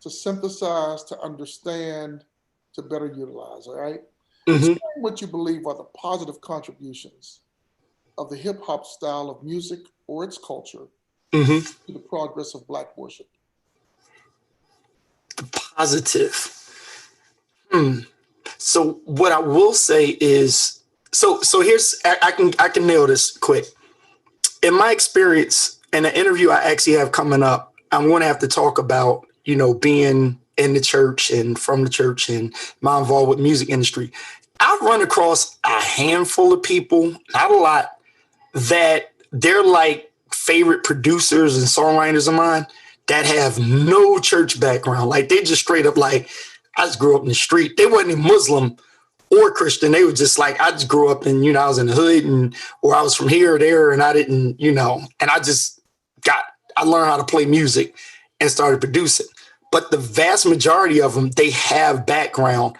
S1: synthesize, to understand, to better utilize. All right. Explain what you believe are the positive contributions of the hip hop style of music or its culture to the progress of Black worship.
S3: The positive. So what I will say is, so here's, I can nail this quick. In my experience, in an interview I actually have coming up, I'm going to have to talk about, being in the church and from the church and my involvement with the music industry. I've run across a handful of people, not a lot, that they're like favorite producers and songwriters of mine that have no church background. Like they just straight up like, I just grew up in the street. They wasn't even Muslim or Christian. They were just like, I just grew up in, I was in the hood or I was from here or there and I didn't, and I learned how to play music and started producing. But the vast majority of them, they have background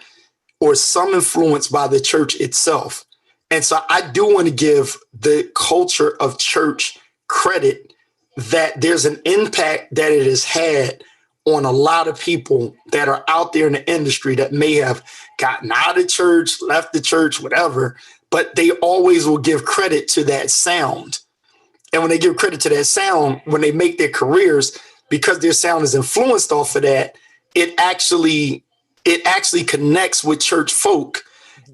S3: or some influence by the church itself. And so I do want to give the culture of church credit that there's an impact that it has had on a lot of people that are out there in the industry that may have gotten out of church, left the church, whatever, but they always will give credit to that sound. And when they give credit to that sound, when they make their careers, because their sound is influenced off of that, it actually connects with church folk.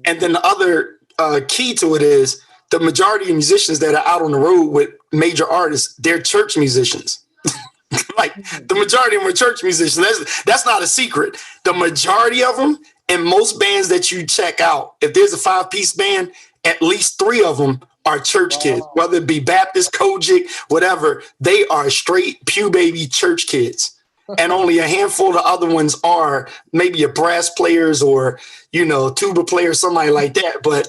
S3: And then the other key to it is the majority of musicians that are out on the road with major artists, they're church musicians. Like the majority of them are church musicians. That's not a secret. The majority of them, and most bands that you check out, if there's a 5-piece band, at least 3 of them are church kids, whether it be Baptist, Kojic, whatever. They are straight pew baby church kids. And only a handful of the other ones are maybe a brass players or, tuba players, somebody like that. But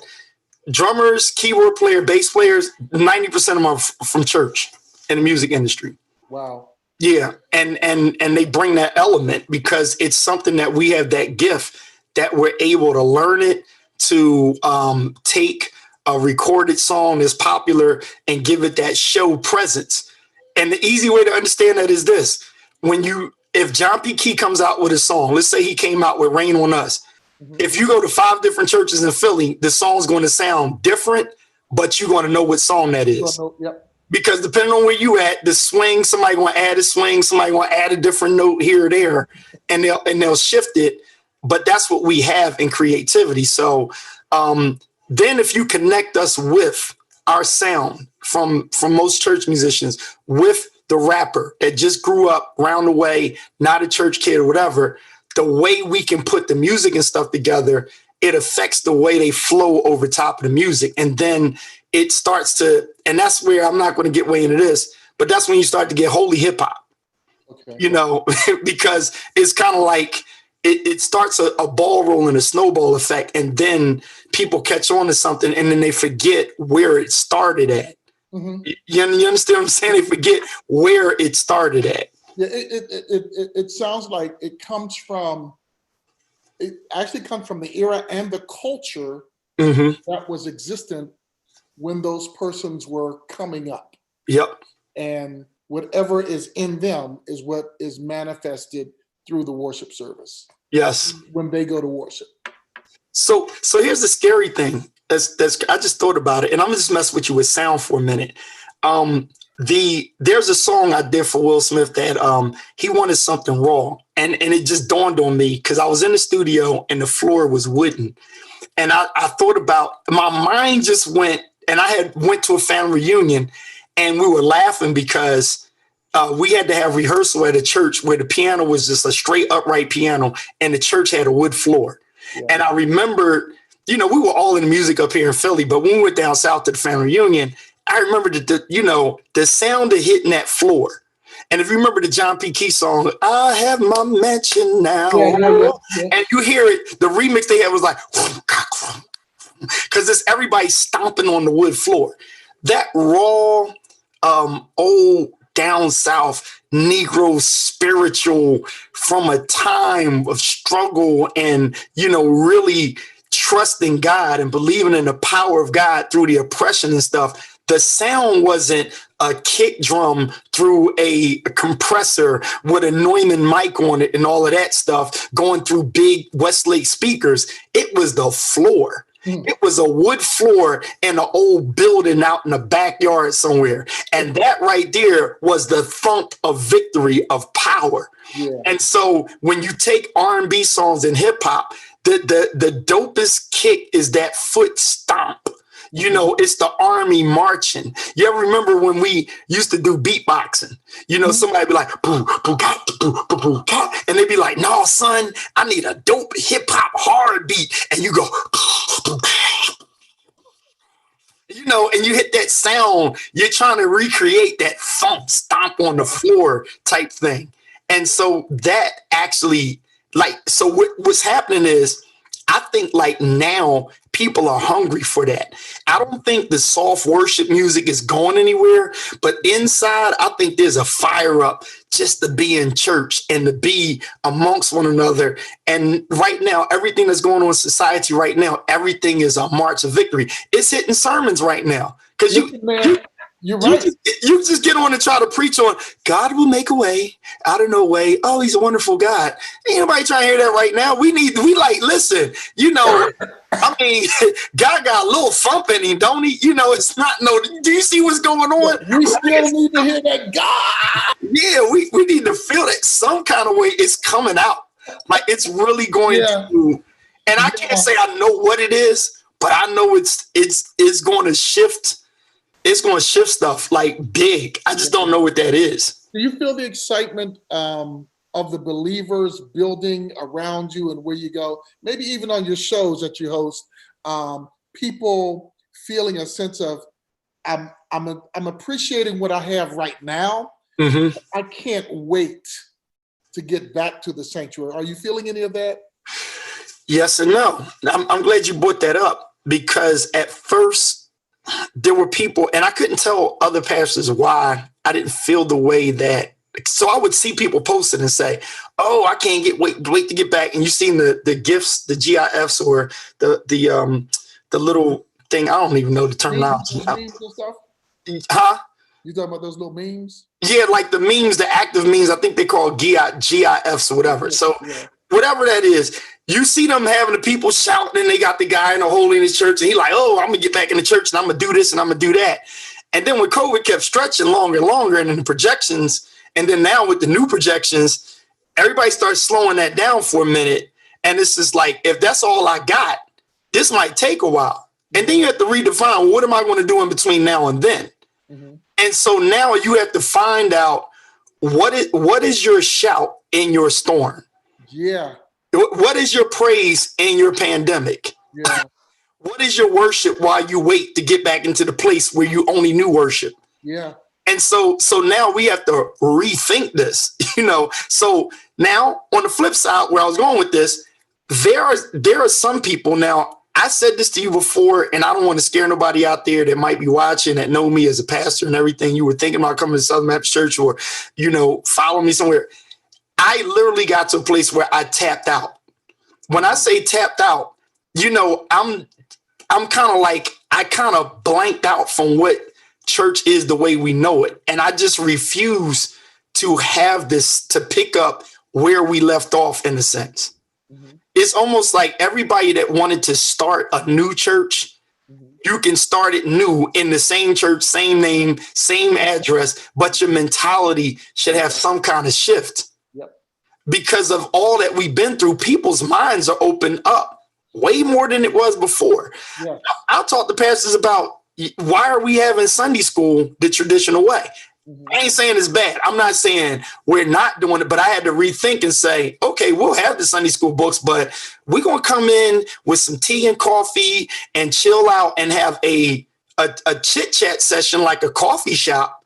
S3: drummers, keyboard player, bass players, 90% of them are from church in the music industry.
S1: Wow.
S3: Yeah. And they bring that element because it's something that we have that gift that we're able to learn it, to take a recorded song that's popular and give it that show presence. And the easy way to understand that is this. If John P. Key comes out with a song, let's say he came out with Rain on Us. Mm-hmm. If you go to 5 different churches in Philly, the song's going to sound different, but you're going to know what song that is.
S1: Yep.
S3: Because depending on where you at, the swing, somebody going to add a swing, somebody going to add a different note here or there, and they'll shift it. But that's what we have in creativity. So then if you connect us with our sound from most church musicians, with the rapper that just grew up round the way, not a church kid or whatever, the way we can put the music and stuff together, it affects the way they flow over top of the music. And then it starts to, and that's where I'm not going to get way into this, but that's when you start to get holy hip hop, because it's kind of like it starts a ball rolling, a snowball effect. And then people catch on to something and then they forget where it started at. Mm-hmm. You understand what I'm saying? They forget where it started at.
S1: Yeah, it sounds like it actually comes from the era and the culture that was existent when those persons were coming up.
S3: Yep.
S1: And whatever is in them is what is manifested through the worship service.
S3: Yes. When
S1: they go to worship.
S3: So here's the scary thing. That's I just thought about it, and I'm gonna just mess with you with sound for a minute. There's a song I did for Will Smith that he wanted something raw, and it just dawned on me because I was in the studio and the floor was wooden, and I thought about, my mind just went, and I went to a family reunion, and we were laughing because we had to have rehearsal at a church where the piano was just a straight upright piano, and the church had a wood floor. Yeah. And I remember, we were all in the music up here in Philly, but when we went down south to the family reunion, I remember the sound of hitting that floor. And if you remember the John P. Key song, I have my mansion now. Yeah. And you hear it, the remix they had was like, because it's everybody stomping on the wood floor. That raw, old down south Negro spiritual from a time of struggle and, really trusting God and believing in the power of God through the oppression and stuff. The sound wasn't a kick drum through a compressor with a Neumann mic on it and all of that stuff going through big Westlake speakers. It was the floor. It was a wood floor in an old building out in the backyard somewhere. And that right there was the thump of victory, of power. Yeah. And so when you take R&B songs and hip hop, the dopest kick is that foot stomp. It's the army marching. You ever remember when we used to do beatboxing? Somebody be like, boo, boo, cat, boo, boo, boo, cat. And they'd be like, no, son, I need a dope hip hop hard beat. And you go, and you hit that sound. You're trying to recreate that thump, stomp on the floor type thing. And so that actually, what's happening is I think like now people are hungry for that. I don't think the soft worship music is going anywhere, but inside I think there's a fire up just to be in church and to be amongst one another. And right now, everything that's going on in society right now, everything is a march of victory. It's hitting sermons right now because
S1: you're right.
S3: You just get on and try to preach on God will make a way out of no way. Oh, he's a wonderful God. Ain't nobody trying to hear that right now. We listen, I mean, God got a little thump in him, don't he? It's not do you see what's going on?
S1: We still need to hear that God.
S3: Yeah, we need to feel that some kind of way it's coming out. Like it's really going to, and I can't say I know what it is, but I know it's going to shift. It's going to shift stuff like big. I just don't know what that is.
S1: Do you feel the excitement of the believers building around you and where you go? Maybe even on your shows that you host, people feeling a sense of, I'm appreciating what I have right now.
S3: Mm-hmm.
S1: I can't wait to get back to the sanctuary. Are you feeling any of that?
S3: Yes and no. I'm glad you brought that up because at first, there were people, and I couldn't tell other pastors why I didn't feel the way that. So I would see people posting and say, "Oh, I can't wait to get back." And you've seen the gifts, the GIFs, or the little thing. I don't even know the terminology.
S1: Memes and stuff?
S3: Huh?
S1: You talking about those little memes?
S3: Yeah, like the memes, the active memes. I think they call GIFs or whatever. So whatever that is. You see them having the people shouting and they got the guy in the holiness church and he like, oh, I'm going to get back in the church and I'm going to do this and I'm going to do that. And then when COVID kept stretching longer and longer and then the projections, and then now with the new projections, everybody starts slowing that down for a minute. And this is like, if that's all I got, this might take a while. And then you have to redefine, what am I going to do in between now and then? Mm-hmm. And so now you have to find out what is your shout in your storm?
S1: Yeah.
S3: What is your praise in your pandemic?
S1: Yeah.
S3: What is your worship while you wait to get back into the place where you only knew worship?
S1: Yeah.
S3: And so now we have to rethink this, So now on the flip side, where I was going with this, there are some people now. I said this to you before, and I don't want to scare nobody out there that might be watching that know me as a pastor and everything. You were thinking about coming to Southern Baptist Church or, follow me somewhere. I literally got to a place where I tapped out. When I say tapped out, I'm kind of like, I kind of blanked out from what church is the way we know it. And I just refuse to have this, to pick up where we left off in a sense. Mm-hmm. It's almost like everybody that wanted to start a new church, you can start it new in the same church, same name, same address, but your mentality should have some kind of shift. Because of all that we've been through, people's minds are opened up way more than it was before. Yeah. I'll talk to pastors about, why are we having Sunday school the traditional way? Mm-hmm. I ain't saying it's bad. I'm not saying we're not doing it, but I had to rethink and say, okay, we'll have the Sunday school books, but we're going to come in with some tea and coffee and chill out and have a chit chat session like a coffee shop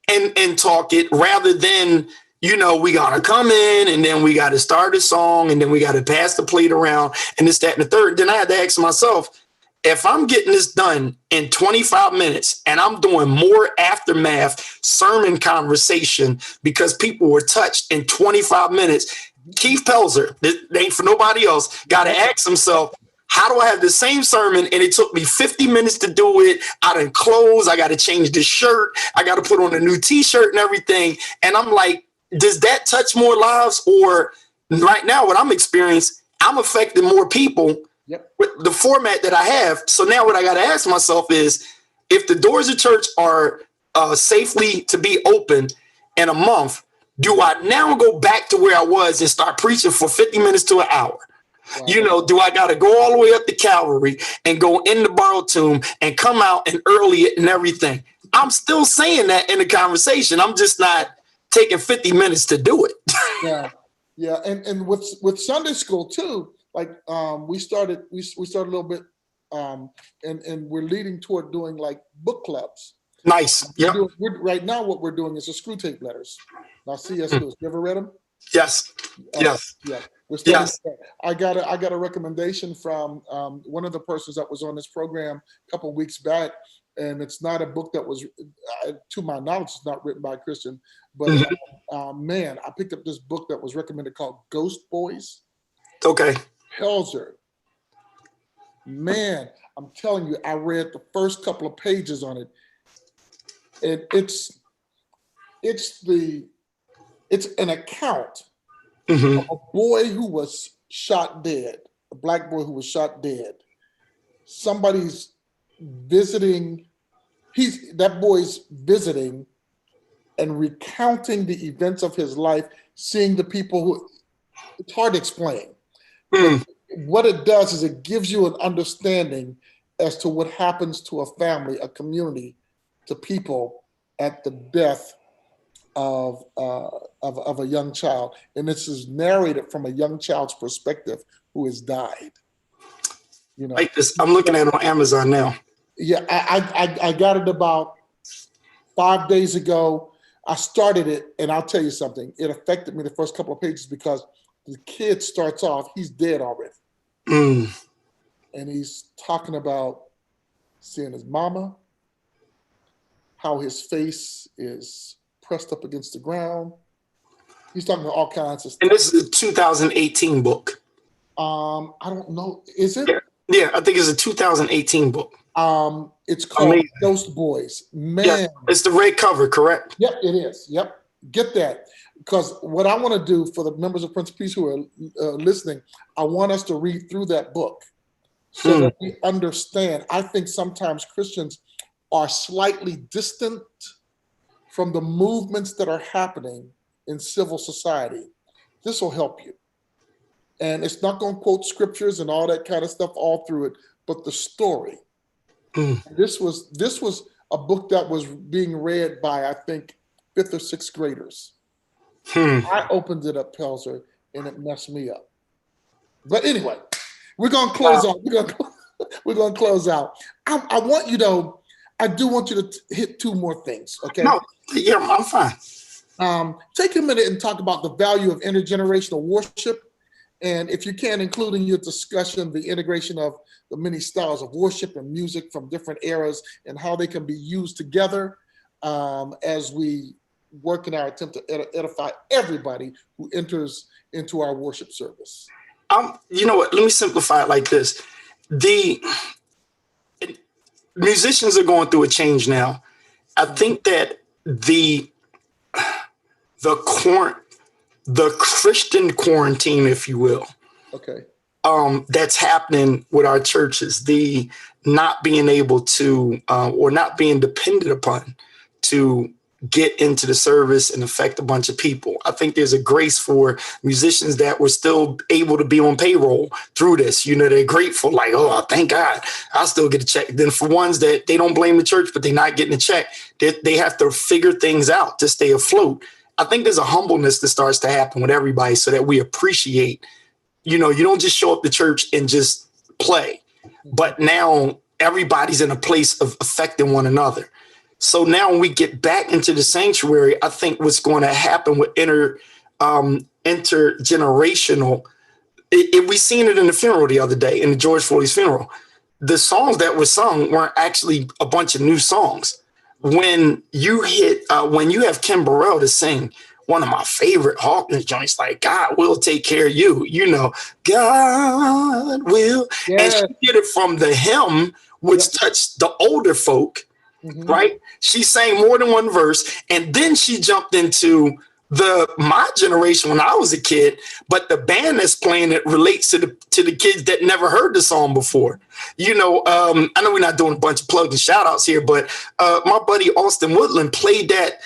S3: and talk it rather than, we got to come in and then we got to start a song and then we got to pass the plate around and this, that, and the third. Then I had to ask myself, if I'm getting this done in 25 minutes and I'm doing more aftermath sermon conversation because people were touched in 25 minutes, Keith Pelzer, this ain't for nobody else, got to ask himself, how do I have the same sermon and it took me 50 minutes to do it? I done clothes, I got to change the shirt, I got to put on a new t-shirt and everything. And I'm like, does that touch more lives? Or right now, what I'm experiencing, I'm affecting more people with the format that I have. So now what I got to ask myself is, if the doors of church are safely to be open in a month, do I now go back to where I was and start preaching for 50 minutes to an hour? Wow. Do I got to go all the way up to Calvary and go in the borrowed tomb and come out and early it and everything? I'm still saying that in the conversation. I'm just not taking 50 minutes to do it.
S1: Yeah. And with Sunday school too, like we started a little bit and we're leading toward doing like book clubs.
S3: Nice. Yeah.
S1: Right now what we're doing is the Screw Tape Letters. Now C.S. Lewis. You ever read them?
S3: Yes. Yes.
S1: Yeah. We're starting.
S3: Yes.
S1: I got a recommendation from one of the persons that was on this program a couple of weeks back, and it's not a book that was, to my knowledge, it's not written by a Christian, but man, I picked up this book that was recommended called Ghost Boys.
S3: Okay.
S1: Pelzer. Man, I'm telling you, I read the first couple of pages on it, and it's an account of a boy who was shot dead, a black boy who was shot dead. Somebody's visiting, that boy's visiting and recounting the events of his life, seeing the people who, it's hard to explain. But what it does is it gives you an understanding as to what happens to a family, a community, to people at the death of a young child, and this is narrated from a young child's perspective who has died. You know,
S3: Like this, I'm looking at it on Amazon now.
S1: Yeah, I got it about 5 days ago. I started it, and I'll tell you something. It affected me the first couple of pages because the kid starts off, he's dead already, and he's talking about seeing his mama, how his face is pressed up against the ground. He's talking about all kinds of stuff.
S3: And this is a 2018 book.
S1: I don't know. Is it?
S3: Yeah, I think it's a 2018 book.
S1: It's called
S3: Amazing.
S1: Ghost Boys. Man.
S3: Yeah, it's the red cover, correct?
S1: Yep, it is. Yep. Get that. Because what I want to do for the members of Prince of Peace who are listening, I want us to read through that book so that we understand. I think sometimes Christians are slightly distant from the movements that are happening in civil society. This will help you. And it's not going to quote scriptures and all that kind of stuff all through it, but the story. This was a book that was being read by, I think, 5th or 6th graders. I opened it up, Pelzer, and it messed me up. But anyway, we're going to close out. We're going to close out. I want you to, I do want you to hit 2 more things, okay?
S3: No, yeah, I'm fine.
S1: Take a minute and talk about the value of intergenerational worship. And if you can, include in your discussion the integration of the many styles of worship and music from different eras and how they can be used together as we work in our attempt to edify everybody who enters into our worship service.
S3: You know what? Let me simplify it like this. The musicians are going through a change now. I think that the Christian quarantine, if you will,
S1: okay,
S3: that's happening with our churches, the not being able to or not being dependent upon to get into the service and affect a bunch of people. I think there's a grace for musicians that were still able to be on payroll through this. You know, they're grateful, like, oh, thank God, I'll still get a check. Then for ones that they don't blame the church, but they're not getting a check, they have to figure things out to stay afloat. I think there's a humbleness that starts to happen with everybody so that we appreciate, you know, you don't just show up to church and just play, but now everybody's in a place of affecting one another. So now when we get back into the sanctuary, I think what's going to happen with intergenerational, we seen it in the funeral the other day, in the George Floyd's funeral. The songs that were sung weren't actually a bunch of new songs. When you have Kim Burrell to sing one of my favorite Hawkins joints, like God will take care of you, you know, God will. Yes. And she did it from the hymn, which touched the older folk. Right? She sang more than one verse, and then she jumped into my generation when I was a kid, but the band that's playing it relates to the kids that never heard the song before. You know, I know we're not doing a bunch of plugs and shout outs here, but my buddy Austin Woodland played that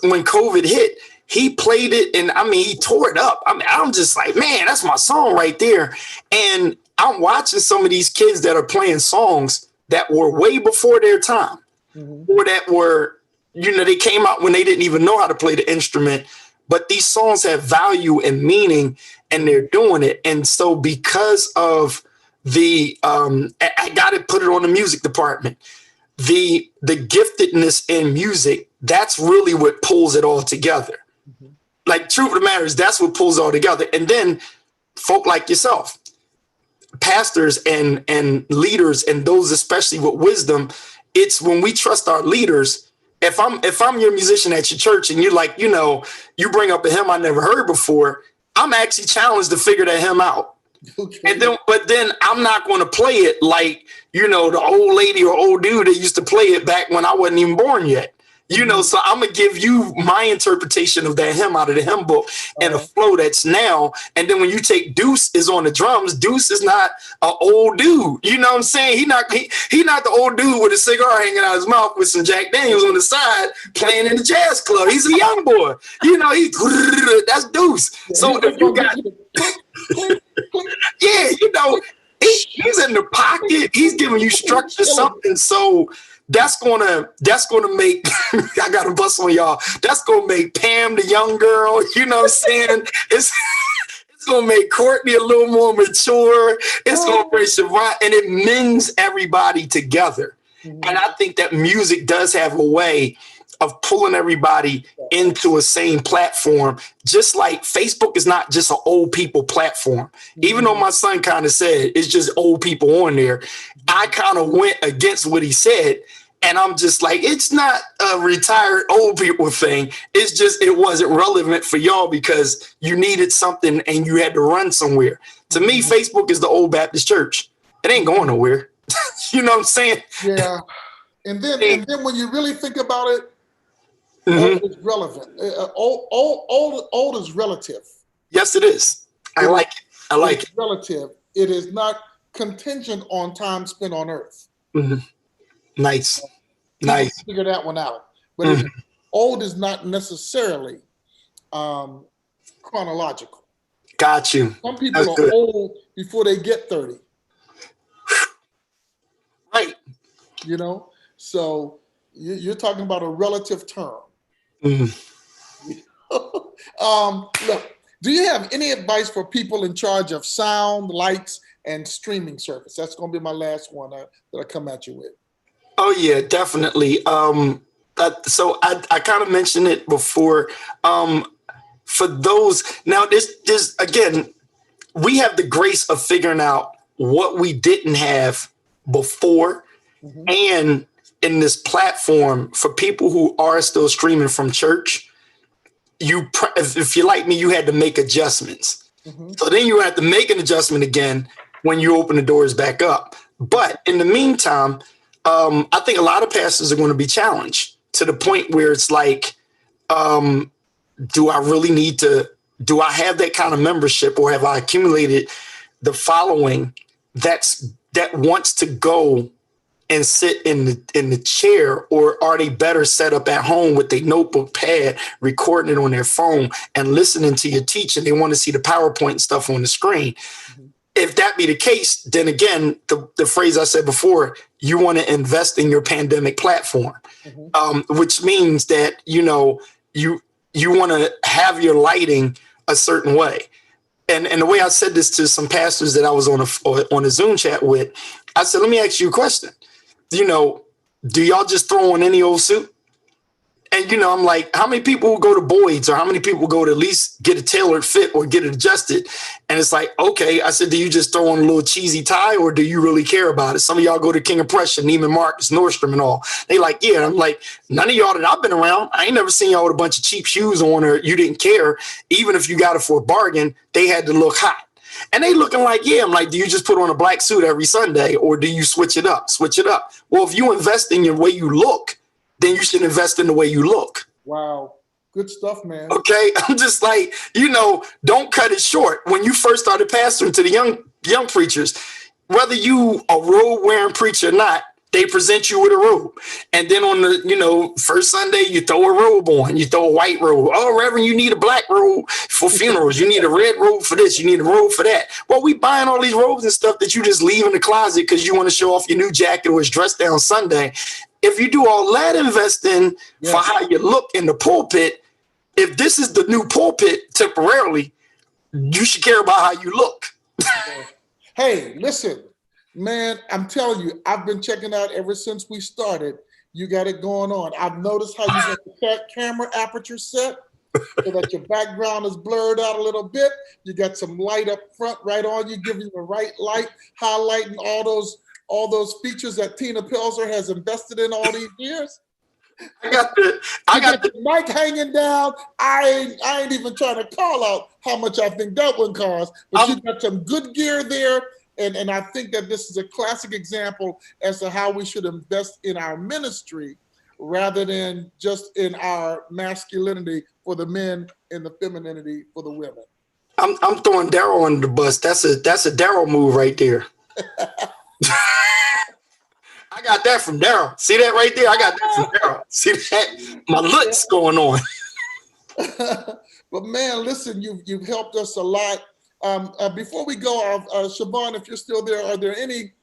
S3: when COVID hit. He played it, and I mean, he tore it up. I mean, I'm just like, man, that's my song right there. And I'm watching some of these kids that are playing songs that were way before their time. Or that were, you know, they came out when they didn't even know how to play the instrument, but these songs have value and meaning and they're doing it. And so because of I got to put it on the music department, the giftedness in music, that's really what pulls it all together. like truth of the matter is that's what pulls all together. And then folk like yourself, pastors and leaders, and those especially with wisdom, it's when we trust our leaders. If I'm your musician at your church and you're like, you know, you bring up a hymn I never heard before, I'm actually challenged to figure that hymn out. Okay. But then I'm not going to play it like, you know, the old lady or old dude that used to play it back when I wasn't even born yet. You know, so I'm going to give you my interpretation of that hymn out of the hymn book and a flow that's now. And then when you take Deuce is on the drums, Deuce is not an old dude. You know what I'm saying? He not the old dude with a cigar hanging out his mouth with some Jack Daniels on the side playing in the jazz club. He's a young boy. You know, that's Deuce. So if you got, yeah, you know, he's in the pocket. He's giving you structure, something. So that's gonna make I gotta bust on y'all. That's gonna make Pam the young girl, you know what I'm saying? It's gonna make Courtney a little more mature. It's gonna bring Siobhan, and it mends everybody together. And I think that music does have a way of pulling everybody into a same platform, just like Facebook is not just an old people platform. Even though my son kind of said it's just old people on there, I kind of went against what he said. And I'm just like, it's not a retired old people thing. It's just, it wasn't relevant for y'all because you needed something and you had to run somewhere. To me, Facebook is the old Baptist church. It ain't going nowhere. You know what I'm saying?
S1: Yeah. And then when you really think about it, old is relevant. Old is relative.
S3: Yes, it is. I like it. I like it.
S1: Relative. It is not contingent on time spent on earth.
S3: Nice. Nice.
S1: Figure that one out. But old is not necessarily chronological.
S3: Got you.
S1: Some people are old before they get 30.
S3: Right.
S1: You know, so you're talking about a relative term. Look, do you have any advice for people in charge of sound, lights, and streaming service? That's going to be my last one that I come at you with.
S3: Oh yeah, definitely. So I kind of mentioned it before. For those now, this again, we have the grace of figuring out what we didn't have before, and in this platform for people who are still streaming from church, if you're like me, you had to make adjustments. So then you have to make an adjustment again when you open the doors back up. But in the meantime, I think a lot of pastors are going to be challenged to the point where it's like, do I really need to, do I have that kind of membership, or have I accumulated the following that wants to go and sit in the chair, or are they better set up at home with their notebook pad, recording it on their phone and listening to your teaching? They want to see the PowerPoint and stuff on the screen. If that be the case, then again, the phrase I said before, you want to invest in your pandemic platform, which means that, you know, you want to have your lighting a certain way. And the way I said this to some pastors that I was on a Zoom chat with, I said, let me ask you a question. You know, do y'all just throw on any old suit? And, you know, I'm like, how many people will go to Boyd's, or how many people go to at least get a tailored fit or get it adjusted? And it's like, okay, I said, do you just throw on a little cheesy tie, or do you really care about it? Some of y'all go to King of Prussia, Neiman Marcus, Nordstrom and all. They like, yeah. I'm like, none of y'all that I've been around, I ain't never seen y'all with a bunch of cheap shoes on, or you didn't care. Even if you got it for a bargain, they had to look hot. And they looking like, yeah. I'm like, do you just put on a black suit every Sunday, or do you switch it up? Switch it up. Well, if you invest in your way you look, then you should invest in the way you look.
S1: Wow. Good stuff, man.
S3: Okay. I'm just like, you know, don't cut it short. When you first started pastoring to the young preachers, whether you a robe wearing preacher or not, they present you with a robe. And then on the, you know, first Sunday, you throw a robe on, you throw a white robe. Oh, Reverend, you need a black robe for funerals. You need a red robe for this. You need a robe for that. Well, we buying all these robes and stuff that you just leave in the closet because you want to show off your new jacket or it's dressed down Sunday. If you do all that investing for how you look in the pulpit, if this is the new pulpit temporarily, you should care about how you look.
S1: Hey, listen, man, I'm telling you, I've been checking out ever since we started. You got it going on. I've noticed how you got the camera aperture set. so that your background is blurred out a little bit. You got some light up front right on you, giving you the right light, highlighting all those features that Tina Pelzer has invested in all these years.
S3: I got the
S1: mic hanging down. I ain't even trying to call out how much I think that one cost, but you got some good gear there. And I think that this is a classic example as to how we should invest in our ministry rather than just in our masculinity for the men and the femininity for the women.
S3: I'm throwing Daryl under the bus. That's a Daryl move right there. I got that from Daryl. See that right there? I got that from Daryl. See that? My looks going on.
S1: But man, listen, you've helped us a lot. Before we go, Siobhan, if you're still there, are there any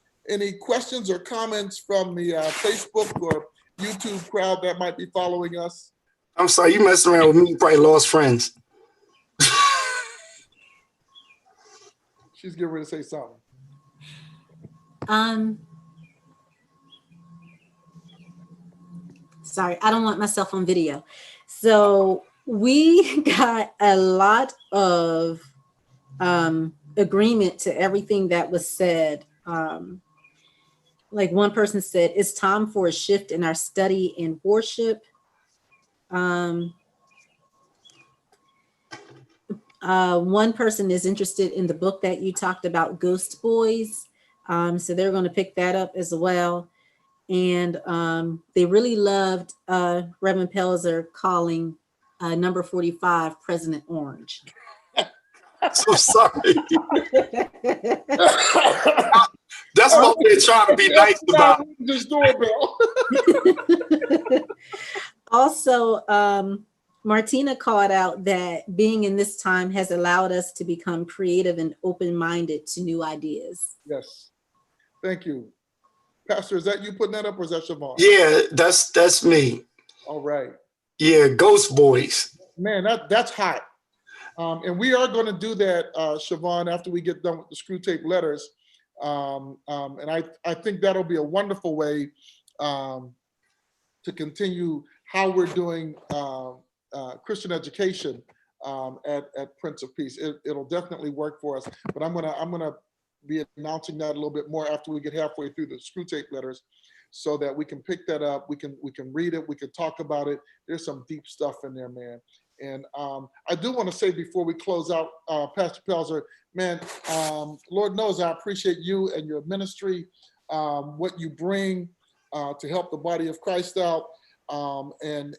S1: questions or comments from the Facebook or YouTube crowd that might be following us?
S3: I'm sorry, you messing around with me, you probably lost friends.
S1: She's getting ready to say something.
S4: Sorry, I don't want myself on video. So we got a lot of agreement to everything that was said. Like one person said, it's time for a shift in our study in worship. One person is interested in the book that you talked about, Ghost Boys. So they're going to pick that up as well. And they really loved Reverend Pelzer calling number 45 President Orange.
S3: So sorry. That's what we're trying to be nice about.
S1: This doorbell.
S4: Also, Martina called out that being in this time has allowed us to become creative and open-minded to new ideas.
S1: Yes. Thank you. Pastor, is that you putting that up or is that Siobhan?
S3: Yeah, that's me.
S1: All right.
S3: Yeah, Ghost Boys.
S1: Man, that's hot. And we are going to do that, Siobhan, after we get done with the Screw Tape letters. And I think that'll be a wonderful way to continue how we're doing Christian education at Prince of Peace. It'll definitely work for us. But I'm gonna be announcing that a little bit more after we get halfway through the Screw Tape letters, so that we can pick that up. We can read it. We can talk about it. There's some deep stuff in there, man. And I do want to say before we close out, Pastor Pelzer, man, Lord knows I appreciate you and your ministry, what you bring to help the body of Christ out. And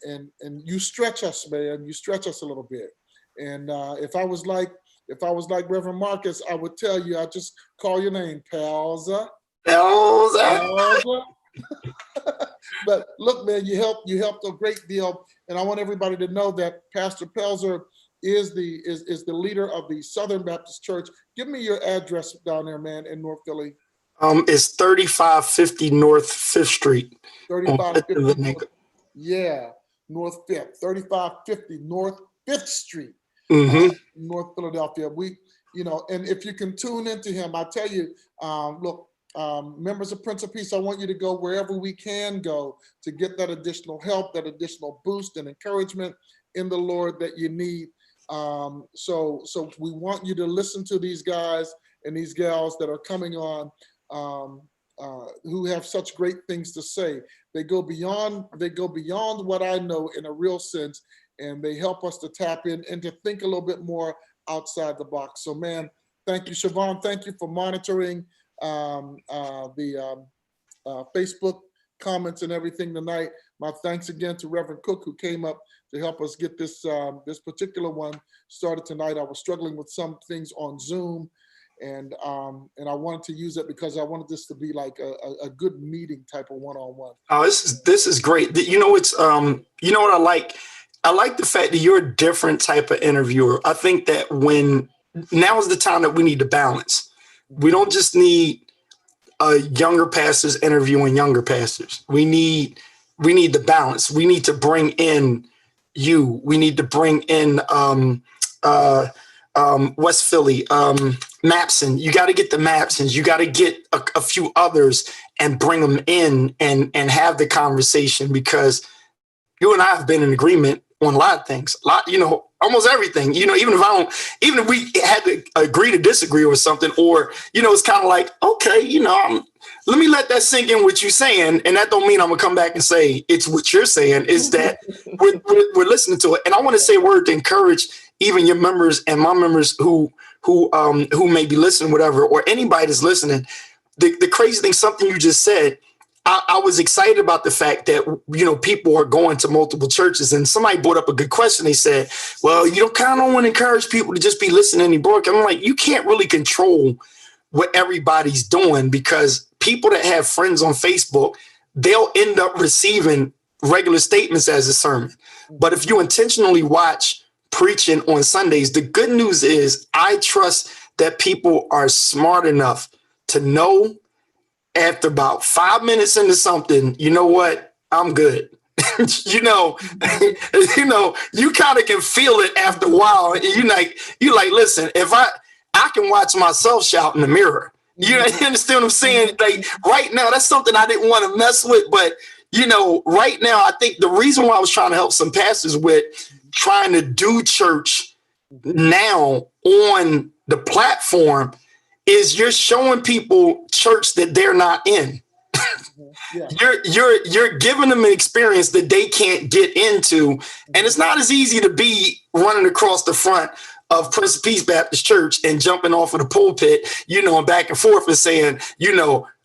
S1: you stretch us, man. You stretch us a little bit. And if I was like Reverend Marcus, I would tell you, I just call your name, Pelzer. Pelzer. But look, man, you helped a great deal, and I want everybody to know that Pastor Pelzer is the leader of the Southern Baptist Church. Give me your address down there, man, in North Philly.
S3: It's 3550 North 5th Street.
S1: 3550. Yeah, North 5th. 3550 North 5th Street. North Philadelphia. And if you can tune into him, I tell you, look. Members of Prince of Peace, I want you to go wherever we can go to get that additional help, that additional boost and encouragement in the Lord that you need. So we want you to listen to these guys and these gals that are coming on, who have such great things to say. They go beyond what I know in a real sense, and they help us to tap in and to think a little bit more outside the box. So, man, thank you, Siobhan. Thank you for monitoring the Facebook comments and everything tonight. My thanks again to Reverend Cook, who came up to help us get this particular one started tonight. I was struggling with some things on Zoom, and I wanted to use it because I wanted this to be like a good meeting type of one-on-one.
S3: Oh, this is great. You know, it's you know what I like? I like the fact that you're a different type of interviewer. I think that now is the time that we need to balance. We don't just need younger pastors interviewing younger pastors. We need the balance. We need to bring in you. We need to bring in West Philly, Mapson. You got to get the Mapsons. You got to get a few others and bring them in and have the conversation, because you and I have been in agreement on a lot of things, almost everything, even if we had to agree to disagree or something, or, it's kind of like, okay, let me let that sink in what you're saying. And that don't mean I'm gonna come back and say it's what you're saying. Is that we're listening to it. And I want to say a word to encourage even your members and my members who may be listening, whatever, or anybody that's listening. The crazy thing, something you just said, I was excited about the fact that, people are going to multiple churches, and somebody brought up a good question. They said, well, you kind of want to encourage people to just be listening to any broadcast. I'm like, you can't really control what everybody's doing, because people that have friends on Facebook, they'll end up receiving regular statements as a sermon. But if you intentionally watch preaching on Sundays, the good news is I trust that people are smart enough to know after about 5 minutes into something, you know what, I'm good. You kind of can feel it after a while. And you like, listen, if I can watch myself shout in the mirror. You understand what I'm saying? Like right now, that's something I didn't want to mess with. But, right now, I think the reason why I was trying to help some pastors with trying to do church now on the platform is you're showing people church that they're not in. Yeah. You're giving them an experience that they can't get into. And it's not as easy to be running across the front of Prince of Peace Baptist Church and jumping off of the pulpit, and back and forth and saying,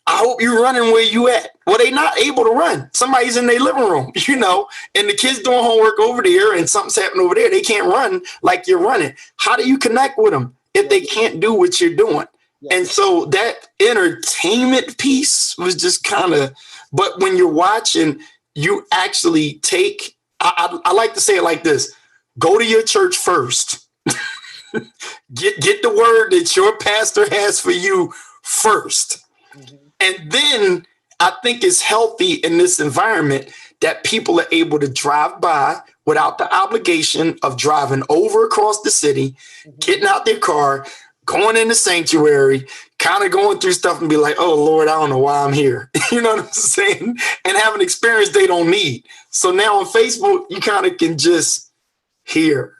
S3: I hope you're running where you at. Well, they not able to run. Somebody's in their living room, and the kids doing homework over there and something's happening over there. They can't run like you're running. How do you connect with them if they can't do what you're doing? Yeah. And so that entertainment piece was just kind of, but when you're watching, you actually take, I like to say it like this, go to your church first. Get the word that your pastor has for you first. Mm-hmm. And then I think it's healthy in this environment that people are able to drive by without the obligation of driving over across the city, getting out their car, going in the sanctuary, kind of going through stuff and be like, oh, Lord, I don't know why I'm here. You know what I'm saying? And have an experience they don't need. So now on Facebook, you kind of can just hear,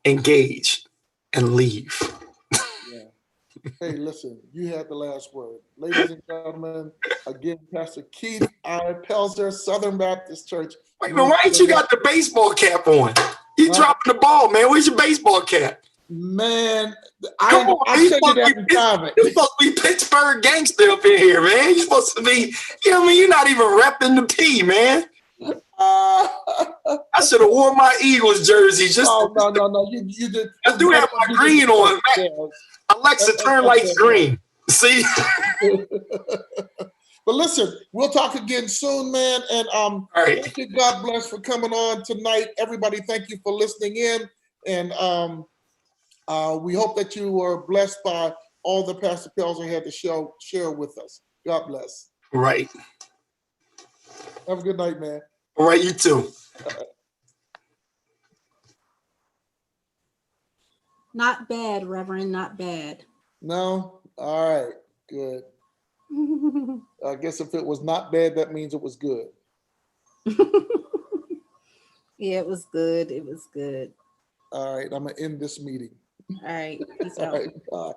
S3: engage, and leave.
S1: Yeah. Hey, listen, you had the last word. Ladies and gentlemen, again, Pastor Keith I. Pelzer, Southern Baptist Church.
S3: Wait, but why ain't you got the baseball cap on? You dropping the ball, man. Where's your baseball cap?
S1: Man, I said that in private.
S3: You're supposed to be Pittsburgh gangster up in here, man. You're supposed to be, you're not even repping the P, man. I should have worn my Eagles jersey.
S1: No. You did.
S3: I do have my green on. Alexa, turn lights green. See?
S1: But listen, we'll talk again soon, man. And
S3: right.
S1: Thank you, God bless, for coming on tonight. Everybody, thank you for listening in. And we hope that you were blessed by all that Pastor Pelzer had to share with us. God bless.
S3: Right.
S1: Have a good night, man.
S3: All right, you too.
S4: Not bad, Reverend, not bad.
S1: No? All right, good. I guess if it was not bad, that means it was good.
S4: Yeah, it was good. It was good.
S1: All right, I'm going to end this meeting.
S4: All right. Peace
S1: All
S4: out.
S1: right, bye.